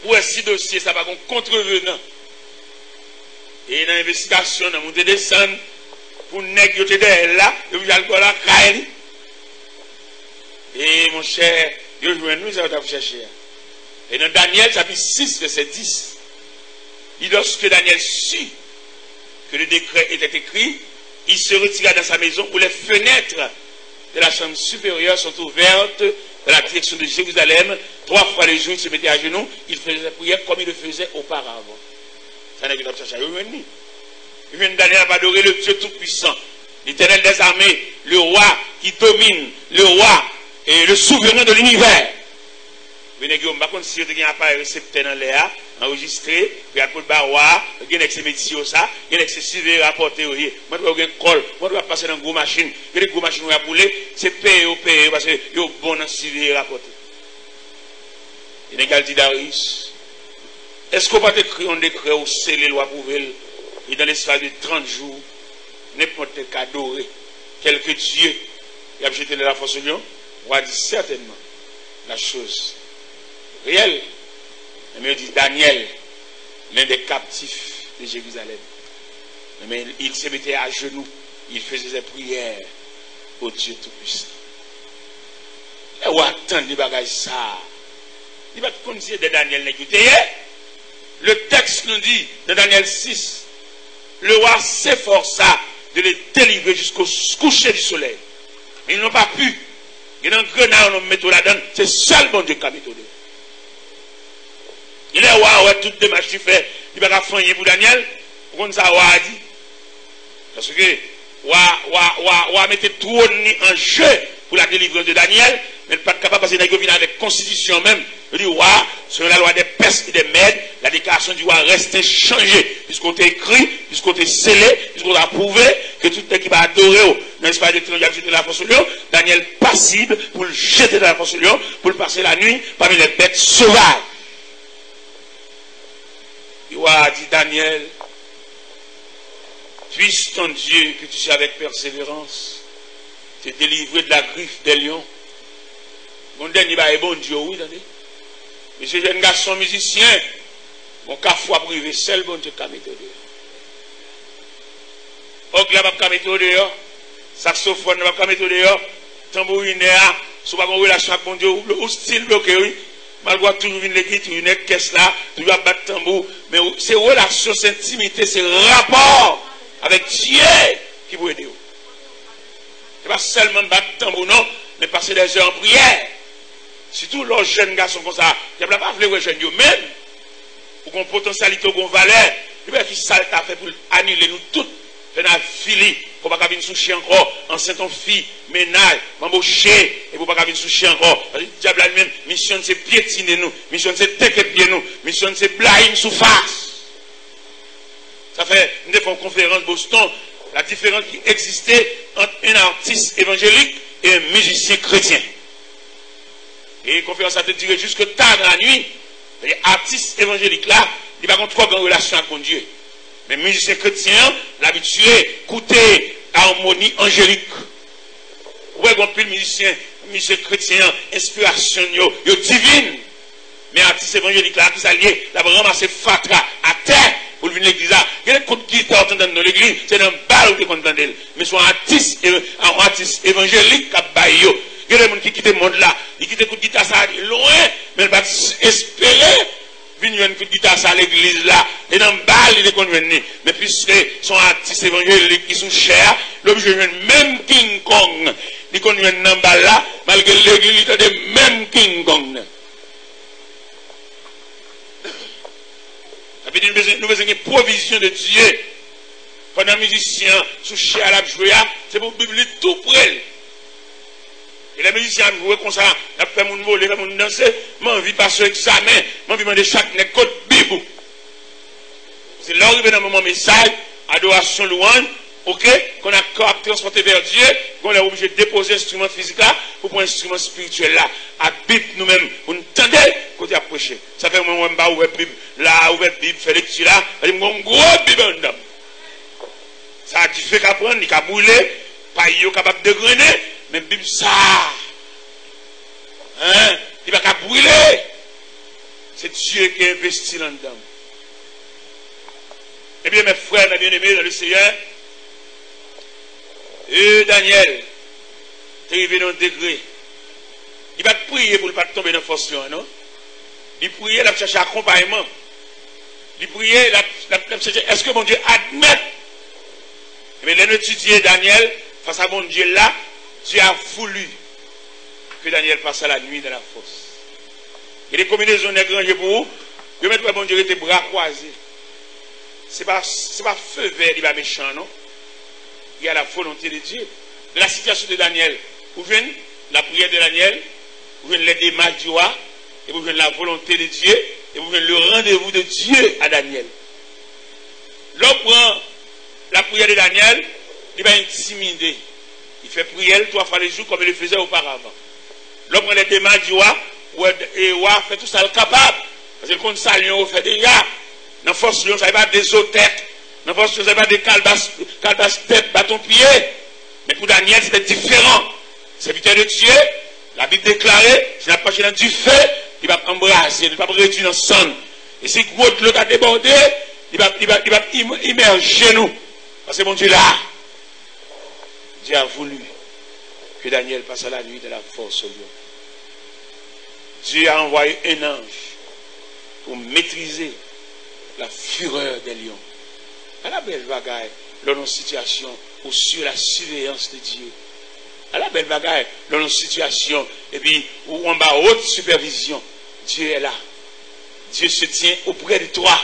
Pour ce dossier, ça va être contrevenant. Et dans l'investigation, on a descendu pour négocier là, et vous allez la caille. Et mon cher, Dieu joue nous, ça va vous chercher. Et dans Daniel, chapitre 6, verset 10, il dit lorsque Daniel sut que le décret était écrit, il se retira dans sa maison où les fenêtres de la chambre supérieure sont ouvertes dans la direction de Jérusalem. 3 fois le jour, il se mettait à genoux, il faisait prière comme il le faisait auparavant. Ça n'est que dans chercher. Il vient Daniel à adorer le Dieu Tout-Puissant, l'Éternel des armées, le roi qui domine, le roi et le souverain de l'univers. Venez, Guillaume, par contre, si vous avez un appareil récepteur dans l'air, enregistré, puis à côté de barroir, il y a des médecins, ça, il y a des suivis rapportés, moi, je vais col, moi, je vais passer dans une grosse machine, il y a des grosses machines qui vont bouler, c'est payé, parce que il y a bon dans suivi rapporté. Il y a dit Darius, est-ce qu'on va écrire un décret ou sceller les lois pour elle, et dans l'espace de 30 jours, n'importe quel adoré, quelque Dieu, il a jeté de la force de Lyon, on va dire certainement la chose réelle. Mais il dit Daniel, l'un des captifs de Jérusalem. Mais il se mettait à genoux, il faisait ses prières au Dieu Tout-Puissant. Et on attend des bagages ça. Il va comme si de Daniel n'écoutait. Le texte nous dit, dans Daniel 6, le roi s'efforça de les délivrer jusqu'au coucher du soleil. Mais ils n'ont pas pu. Il y a un grenade, on met tout là-dedans. C'est seul bon Dieu qui a mis tout là. Il est roi, ouais, toute démarche qu'il fait. Il va faire pour Daniel. Pour qu'on ça, roi dit. Parce que, roi mettait tout en jeu pour la délivrance de Daniel. Mais il n'est pas capable parce qu'il vient avec constitution même. Il dit, roi, selon la loi des Perses et des Mèdes, la déclaration du roi reste inchangée. Puisqu'on t'a écrit, puisqu'on t'a scellé, puisqu'on t'a prouvé que tout le qui va adorer, dans l'espace de temps, il a jeté la force au lion. Daniel passible pour le jeter dans la force au lion, pour le passer la nuit parmi les bêtes sauvages. Le roi a dit, Daniel, puisse ton Dieu que tu sois avec persévérance, te délivrer de la griffe des lions. Mon dernier est bon Dieu, oui, attendez. Mais ce jeune garçon musicien, mon cafou a privé seul, bon Dieu, qu'a mis dehors. Ok, là, va mettre dehors. Saxophone, va mettre dehors. Tambourinaire, si pas une relation avec mon Dieu, ou style bloqué, oui. Malgré toujours une église, une caisse là, toujours battre tambour. Mais c'est relation, c'est intimité, c'est rapport avec Dieu qui vous aider. Ce n'est pas seulement battre tambour, non, mais passer des heures en prière. Surtout leurs jeunes garçons comme ça, il n'y a pas de jeunes même, pour qu'on potentialité, qu'on valeur, il y a qui ça t'a fait pour annuler nous toutes, faire la filie, pour ne pas venir soucher encore, enceinte en fille, ménage, m'embaucher, et pour ne pas venir soucher encore. Le diable a lui-même, mission c'est piétiner nous, mission c'est décapiter nous, mission c'est blayer sous face. Ça fait une conférence de Boston, la différence qui existait entre un artiste évangélique et un musicien chrétien. Et la conférence a été durée jusque tard dans la nuit. Les artistes évangéliques là, ils n'ont pas trop de relation avec Dieu. Mais les musiciens chrétiens, l'habitué, écouter harmonie angélique. ouais, bon, pile musicien, monsieur chrétien, inspiration, yo divine. Mais artiste évangélique là, qui s'allié, là, va ramasser fatra à terre pour venir l'église là. Il y a des coups de guitare dans l'église, c'est dans le bal où tu comptes d'elle. Mais soit un artiste évangélique qui a baillé. Il y a des gens qui quittent le monde là, ils quittent les coups de guitare ça loin, mais ils vont espérer venir un coup de guitare ça à l'église là. Et dans le bal, il est convenu. Mais puisque son artiste évangélique qui sont chers, l'objet même King Kong, il convient dans le bal là, malgré l'église, il a des mêmes King Kong. Nous faisons une provision de Dieu. Pendant les musiciens, sous cher à la jouer, c'est pour bibler tout près. Et les musiciens jouent comme ça, ils fait mon voler, mon danser, m'en envie passer examen, m'en envie demander chaque nez code Bible. C'est là où il y a un moment message, adoration, louange, ok, qu'on a transporté vers Dieu, qu'on est obligé de déposer l'instrument physique là, pour prendre l'instrument spirituel là, à Bible nous-mêmes, pour nous tendre, côté approcher. Ça fait un moment où on va Bible, là, ouvert Bible, fait lecture là, on a une grosse Bible en dedans. Ça a du fait qu'à prendre, il a brûlé, pas il est capable de grainer, mais Bible ça, hein, il va qu'à brûler. C'est Dieu qui investit là-dedans. Eh bien, mes frères, mes bien-aimés dans le Seigneur, et Daniel, tu es arrivé dans un degré. Il va prier pour ne pas tomber dans la force, non? Il prier, il va chercher accompagnement. Il prier, il va chercher, est-ce que mon Dieu admet? Mais l'un étudier Daniel, face à mon Dieu là, Dieu a voulu que Daniel passe à la nuit dans la fosse. Et les combinaisons négranges pour vous, je vais mettre mon Dieu tes bras croisés. Ce n'est pas feu vert, il va méchant, non? Il y a la volonté de Dieu. De la situation de Daniel, vous venez la prière de Daniel, vous venez les démarches du roi, et vous venez la volonté de Dieu, et vous venez le rendez-vous de Dieu à Daniel. L'homme prend la prière de Daniel, il va intimider. Il fait prière 3 fois le jour comme il le faisait auparavant. L'homme prend les démarches du roi, et le roi fait tout ça capable. Parce que quand ça, lion fait déjà, dans force lion, ça va des autres têtes. Dans force lion, ça va des calbas tête, bâton pied. Mais pour Daniel, c'était différent. Serviteur de Dieu, la Bible déclarait, s'il n'a pas dans du feu, il va embrasser, il ne va pas réduire dans le sang. Et si gros de l'eau a débordé, il va immerger nous. Parce que mon Dieu là, Dieu a voulu que Daniel passe à la nuit de la force au lion. Dieu a envoyé un ange pour maîtriser la fureur des lions. À la belle bagaille, dans nos situations, ou sur la surveillance de Dieu. À la belle bagaille, dans nos situations, et puis, où on va haute supervision, Dieu est là. Dieu se tient auprès de toi.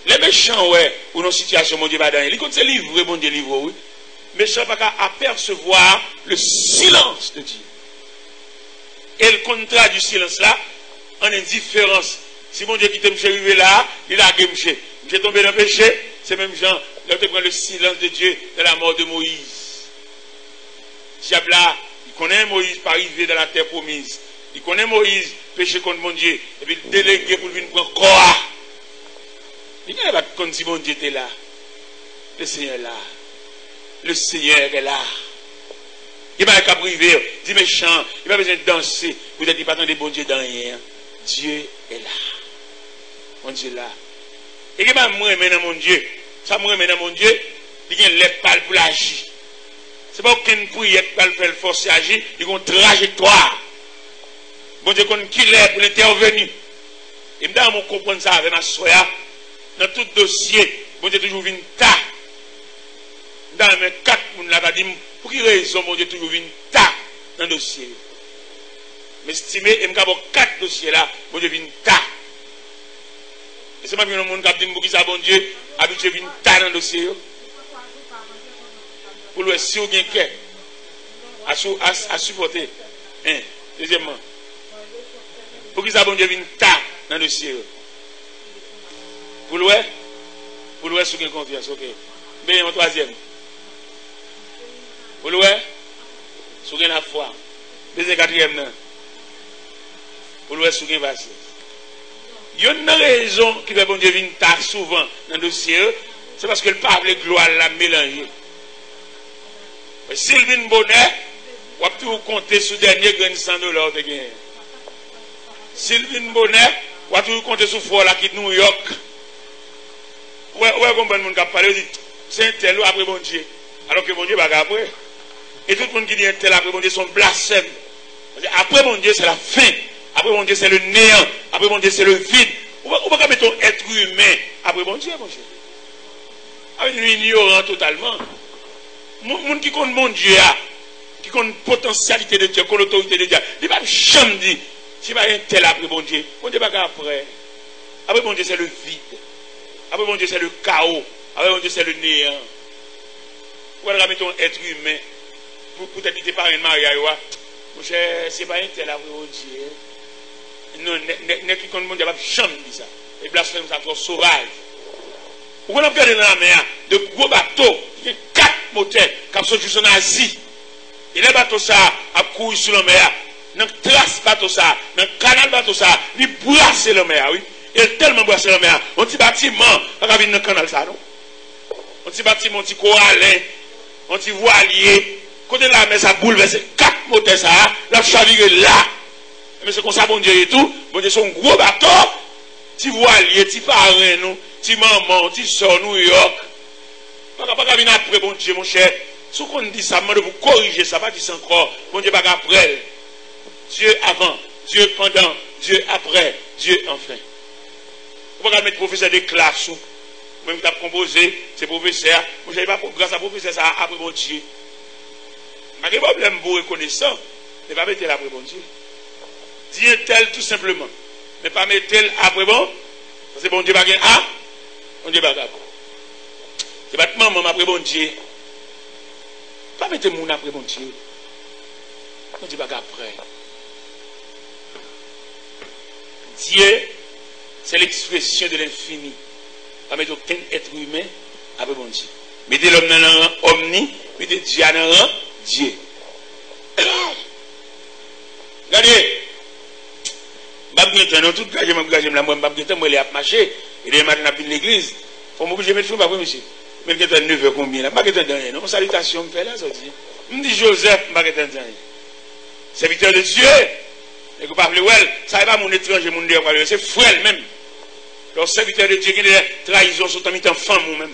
Les méchants, ouais, ou nos situations, mon Dieu va dans. Il compte se livrer, mon Dieu livre, oui. Méchants pas qu'à apercevoir le silence de Dieu. Et le contrat du silence là, en indifférence. Si mon Dieu qui t'aime arrivé là, il a guémché. J'ai tombé dans le péché, c'est même Jean, là tu prends le silence de Dieu de la mort de Moïse. Diable là, il connaît Moïse pas arrivé dans la terre promise. Il connaît Moïse, péché contre mon Dieu, et puis délégué pour venir prendre corps. Il n'y a pas comme si mon Dieu était là. Le Seigneur est là. Le Seigneur est là. Il va pas priver, dit méchant, il va besoin de danser. Vous n'êtes pas dans des bons dieux dans rien. Dieu est là. Mon Dieu est là. Et il va me remettre dans mon Dieu. Ça me remet dans mon Dieu, il y a les pales pour l'agir. Ce n'est pas aucune prière qui va le faire forcer à agir, il y a une trajectoire. Mon Dieu, qu'on qu'il est pour l'intervenir. Et maintenant, on comprend ça avec ma soya. Dans tout dossier, mon Dieu toujours vient ta. Dans mes 4 personnes là, dit pour quelle raison mon Dieu toujours vient ta dans le dossier. Mais estimé, et me 4 dossiers là, mon Dieu vient ta. Et c'est pas que le monde qui dit pour qui ça, bon Dieu, habitué vient ta dans le dossier. Pour le si ou bien qu'est à supporter. Deuxièmement, pour qui ça, bon Dieu vient ta dans le dossier. Pour le sous confiance, ok. Mais en troisième. Pour le sous la foi. Deuxième, quatrième, non. Pour le sous patience. Il y a une raison qui fait bon Dieu venir tard souvent dans le dossier, c'est parce que le peuple gloire l'a mélangé. S'il vient bonheur, Ou tout compter sur dernier grain de $100 de gain. Sylvine Bonnet, ou tout compter sur Fort là qui New York. Ouais, comme bon monde qui parle, dit c'est un tel ou après bon Dieu. Alors que bon Dieu va après. Et tout le monde qui dit un tel après bon Dieu sont blasphèmes. Après mon Dieu c'est la fin. Après mon Dieu c'est le néant. Après mon Dieu c'est le vide. On va pas mettre un être humain après mon Dieu, mon Dieu. Avec lui ignorant totalement. Moun qui connaît mon Dieu, qui connaît la potentialité de Dieu, connaît l'autorité de Dieu, il va jamais dire, si va un tel après mon Dieu va après. Après mon Dieu c'est le vide. Après mon Dieu c'est le chaos. Après mon Dieu c'est le néant. On va mettre un être humain. Pour être par un mariage, mon cher, c'est pas un tel après mon Dieu. Non, n'est qui connaît mon Dieu va jamais dire ça. Les blasphèmes ça trop sauvage. Vous avez regardé dans la mer de gros bateaux, il y a 4 moteurs qui sont juste en Asie. Et les bateaux ça a couru sur la mer. Dans le trace bateau ça, dans le canal bateau ça, ils brassent la mer, oui. Et tellement brassé la mer. Un petit bâtiment, on va venir dans le canal ça, non? Un petit bâtiment, un petit corallin, un petit voilier. Côté de la mer, ça bouleverse 4 moteurs ça, la chavire là. Mais c'est comme ça, bon Dieu et tout. Bon Dieu, c'est un gros bateau. Petit voilier, petit parrain, nous. Ti maman, ti sort New York. Pas venir après, bon Dieu, mon cher. Ce qu'on dit ça, je vous corriger ça, pas dire ça encore. Bon Dieu, pas après. Dieu avant, Dieu pendant, Dieu après, Dieu enfin. Vous pouvez mettre professeur de classe, même qui a composé, c'est professeur. Moi, je n'ai pas, grâce à professeur, ça après bon Dieu. Mais il y a un problème pour reconnaissant, ne pas mettre après bon Dieu. Dieu tel tout simplement. Ne pas mettre tel après bon. Parce que bon Dieu va gagner A. On dit pas c'est pas maman après bon Dieu. Pas mettre mon après bon Dieu. On dit pas après. Dieu, c'est l'expression de l'infini. Pas mettre aucun être humain après bon Dieu. Mettez l'homme dans un omni, mettez Dieu dans un Dieu. Regardez. Je tout gagé, moi, il a marché. Il est maintenant à l'église. Faut m'obliger de mettre le monsieur. Même que tu as 9 heures combien là? Je ne sais pas non. Salutation, me fait là, ça dit. Je me dis Joseph, je ne sais pas. Serviteur de Dieu. Et que parle well, ça n'est pas mon étranger, mon Dieu, c'est frère même. Le serviteur de Dieu qui est trahison sur ta femme ou même.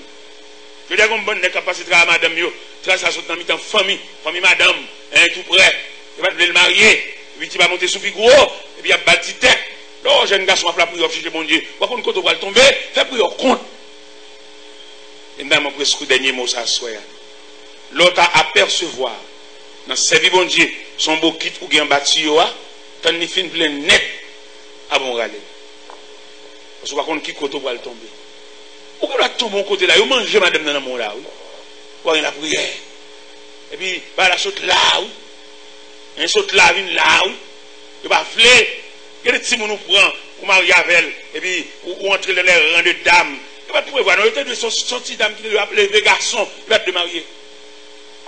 Je veux dire qu'on bonne capacité à madame yo, trahison sur ta famille, famille madame, tout près. Il va le marier, et puis il va monter sous plus gros, et puis il y a bâti tête. Non, jeune garçon a fait la prière, fiche mon Dieu. Par contre, quand on va le tomber, fais prière compte. Et maintenant, presque le dernier mot, ça soit. L'autre à apercevoir, dans ce service, bon Dieu, son beau kit ou bien bâti, quand il finit plein net, à bon râler. Parce que par contre, qui côté va le tomber. Pourquoi on va tomber mon côté là? Il mange madame dans le monde là, oui. Pour la prière. Et puis, la saute là, oui. Un saute là, vient là, oui. Il va fler. Il y a des petits qui nous prennent pour marier avec elle. Et puis, ou entrer dans les rangs de dames. Il va pouvoir voir. Il y a des sorties dames qui doivent appeler les garçons. Il va te marier.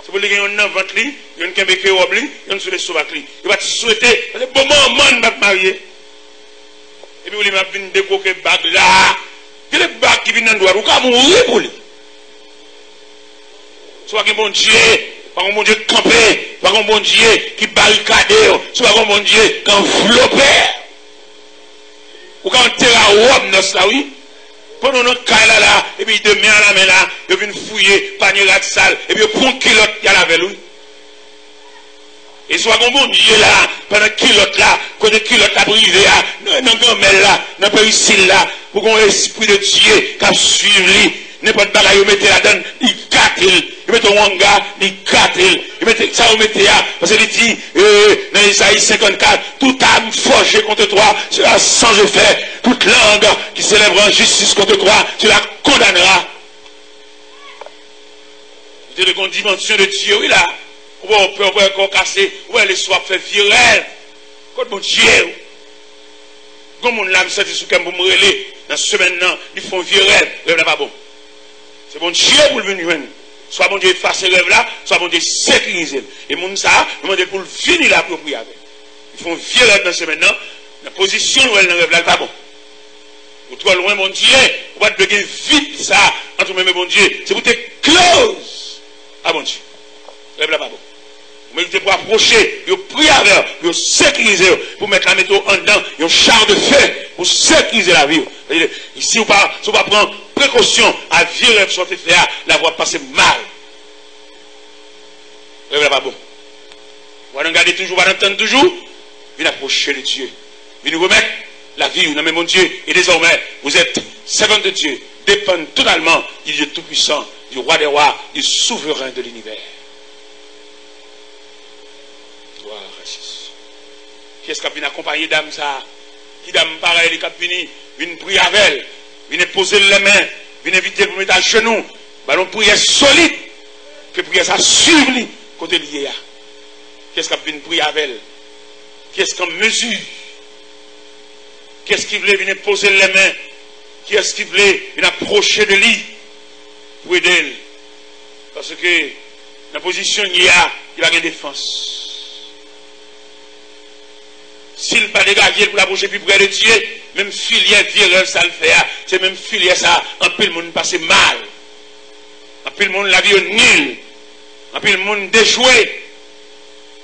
C'est pour les gens qui ont un ventre, il y a un qui ont obli, il y a un sur les sauvages. Il va te souhaiter. Parce que bon moment, il va te marier. Et puis, il va venir décoquer bague là. Il y a des bagues qui viennent dans le droit. Il va mourir pour lui. Soit un bon Dieu, pas un bon Dieu campé, pas un bon Dieu qui barricade, soit un bon Dieu qui enveloppe. Ou quand on tire à Rome, dans ça, oui. Pendant notre cas là, et puis de main à la main là, il vient fouiller, panier rat sale, et puis il prend kilote, il y a la velle, oui. Et soit un bon Dieu là, pendant kilote là, quand le kilote a brisé là, dans grand-mère là, dans le péricile là, pour qu'on ait l'esprit de Dieu qui a suivi, n'importe quoi, il mettait là-dedans, il gâte, il mettait un wanga, il gâte, il mettait ça, il mettait là, parce qu'il dit, dans Isaïe 54, tout âme forgée contre toi sera sans effet, toute langue qui célèbrera en justice contre toi, tu la condamneras. C'est une dimension de Dieu, oui là, on peut encore casser, ouais, les soirs fait virer, contre mon Dieu. Comme on l'a senti sous qu'un bon relais, dans ce semaine-là, ils font virer, rêve là pas bon. C'est bon Dieu pour le venir. Soit bon Dieu effacer le rêve là, soit bon Dieu sécuriser. Et mon ça, mon Dieu pour le finir la propriété. Ils font virer dans ce semaine-là, la position où elle dans le rêve là, pas bon. Ou trop loin, mon Dieu, on va te bloquer vite ça, entre même bon Dieu. C'est pour te close. Ah bon Dieu. Rêve là pas bon. Mais il pour approcher, il prie avec, il sécuriser, pour mettre la méthode en dedans, il char de feu pour sécuriser la vie. Si vous ne pas prendre précaution à virer sortir de faire, la voie passer mal. Ce n'est pas bon. Vous allez regarder toujours, vous allez entendre toujours, vous approcher de Dieu. Vous nous remettre la vie dans mon Dieu. Et désormais, vous êtes servant de Dieu, dépendent totalement du Dieu Tout-Puissant, du Roi des Rois, du souverain de l'univers. Gloire à Jésus. Qui est-ce qui a venu accompagner dame ça? Qui dame pareil, qui a venu prier avec elle, venu poser les mains, venu inviter pour mettre à genoux. Ballon prière solide, que prière ça suive côté lié. Qui est-ce qui a venu prier avec elle? Qui est-ce qui en mesure? Qui est-ce qui voulait venir poser les mains? Qui est-ce qui voulait venir approcher de lui pour aider elle? Parce que dans la position il y a une défense. S'il pas dégagé pour l'approcher plus près de Dieu, même filière virale ça le fait. C'est même filière ça, un peu le monde passe mal. Un peu le monde la vie au nul. Un peu le monde déjoué.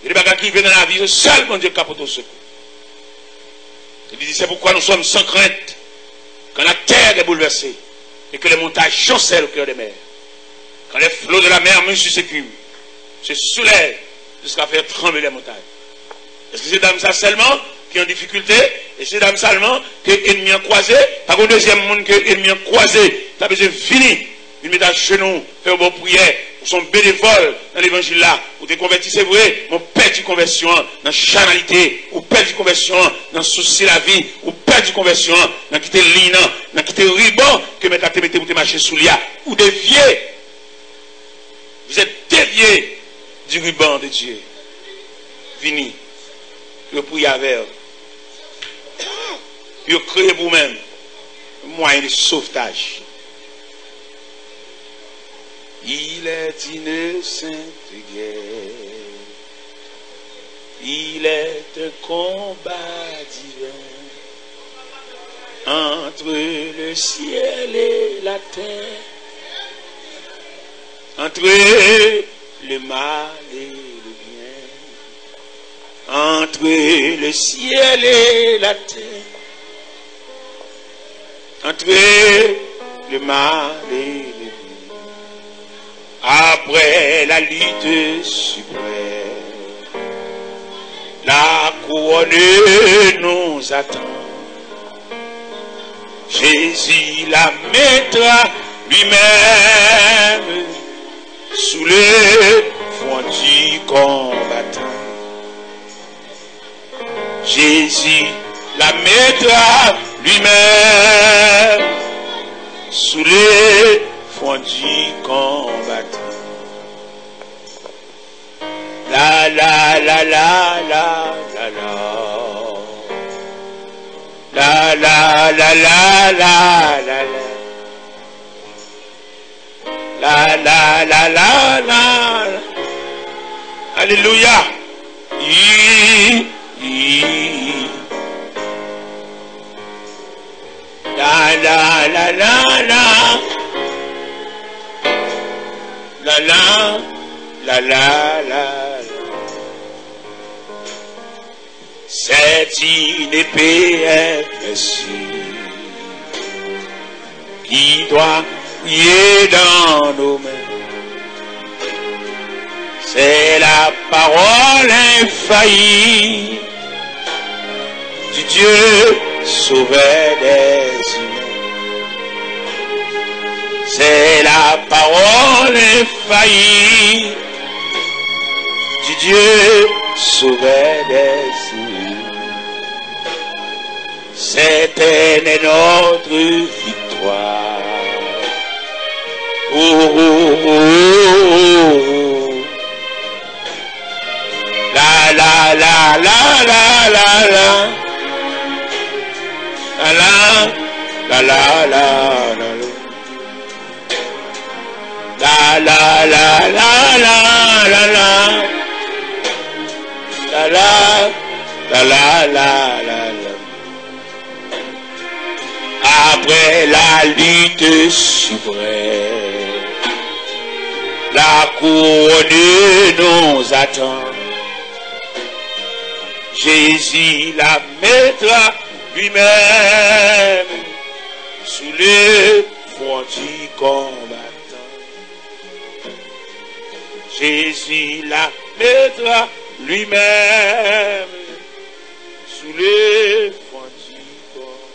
Il y a des bagages qui viennent dans la vie, seul mon Dieu capote au secours. Il dit c'est pourquoi nous sommes sans crainte quand la terre est bouleversée et que les montagnes chancellent au cœur des mers. Quand les flots de la mer mesurent ses cuves, se soulèvent jusqu'à faire trembler les montagnes. Est-ce que c'est dame ça seulement qui est en difficulté? Et c'est dame seulement qui est ennemi en croisé? Par contre, deuxième monde qui est ennemi en croisé, tu as besoin de finir. Il met à genoux, faire une bonne prière, pour son bénévole dans l'évangile là, ou te convertir, c'est vrai, mon père du conversion dans la charnalité, ou père du conversion dans souci la vie, ou père du conversion dans quitter l'ina, dans quitter le ruban, que mettre à te mettre pour te marcher sous l'ia, ou dévier. Vous êtes déviés du ruban de Dieu. Vini. Vous priez avec vous créez vous-même moyen de sauvetage. Il est une sainte guerre, il est un combat divin entre le ciel et la terre, entre le mal et le bien, entre le ciel et la terre, entre le mal et le bien. Après la lutte suprême, la couronne nous attend. Jésus la mettra lui-même sous le front du combattant. Jésus la mettra lui-même sous le front du combattant. La la la la la la la la la la la la la la la la la la. Alléluia. La la la la la la la la la. C'est une épée inflexible qui doit briller dans nos mains. C'est la parole infaillible du Dieu sauveur des humains. C'est la parole infaillible du Dieu sauveur des humains. C'était notre victoire. Oh, oh, oh, oh. La la la la la la la la la la la la la la la la la la la la. Après la lutte suprême, la couronne nous attend. Jésus la mettra lui-même sous le front du combattant. Jésus la mettra lui-même sous le front du combattant.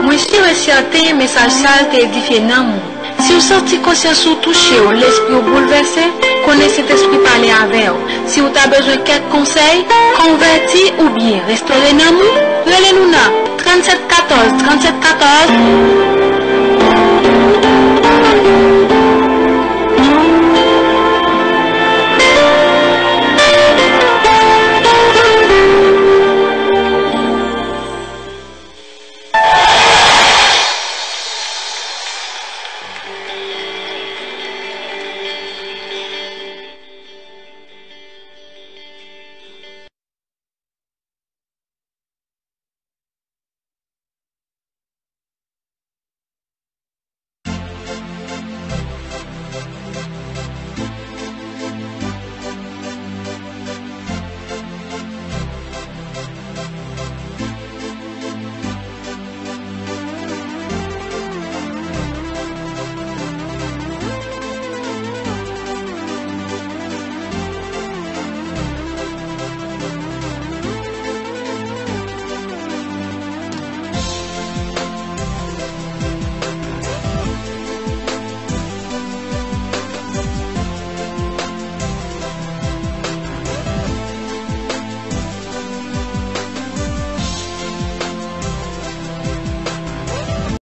Moi, si certain message ça t'a édifié dans moi. Si vous sentez conscience ou touché ou l'esprit ou bouleversé, connaissez cet esprit parler avec vous. Si vous avez besoin de quelques conseils, convertis ou bien restaurez dans nous, relez-nous là 37 14 37 14.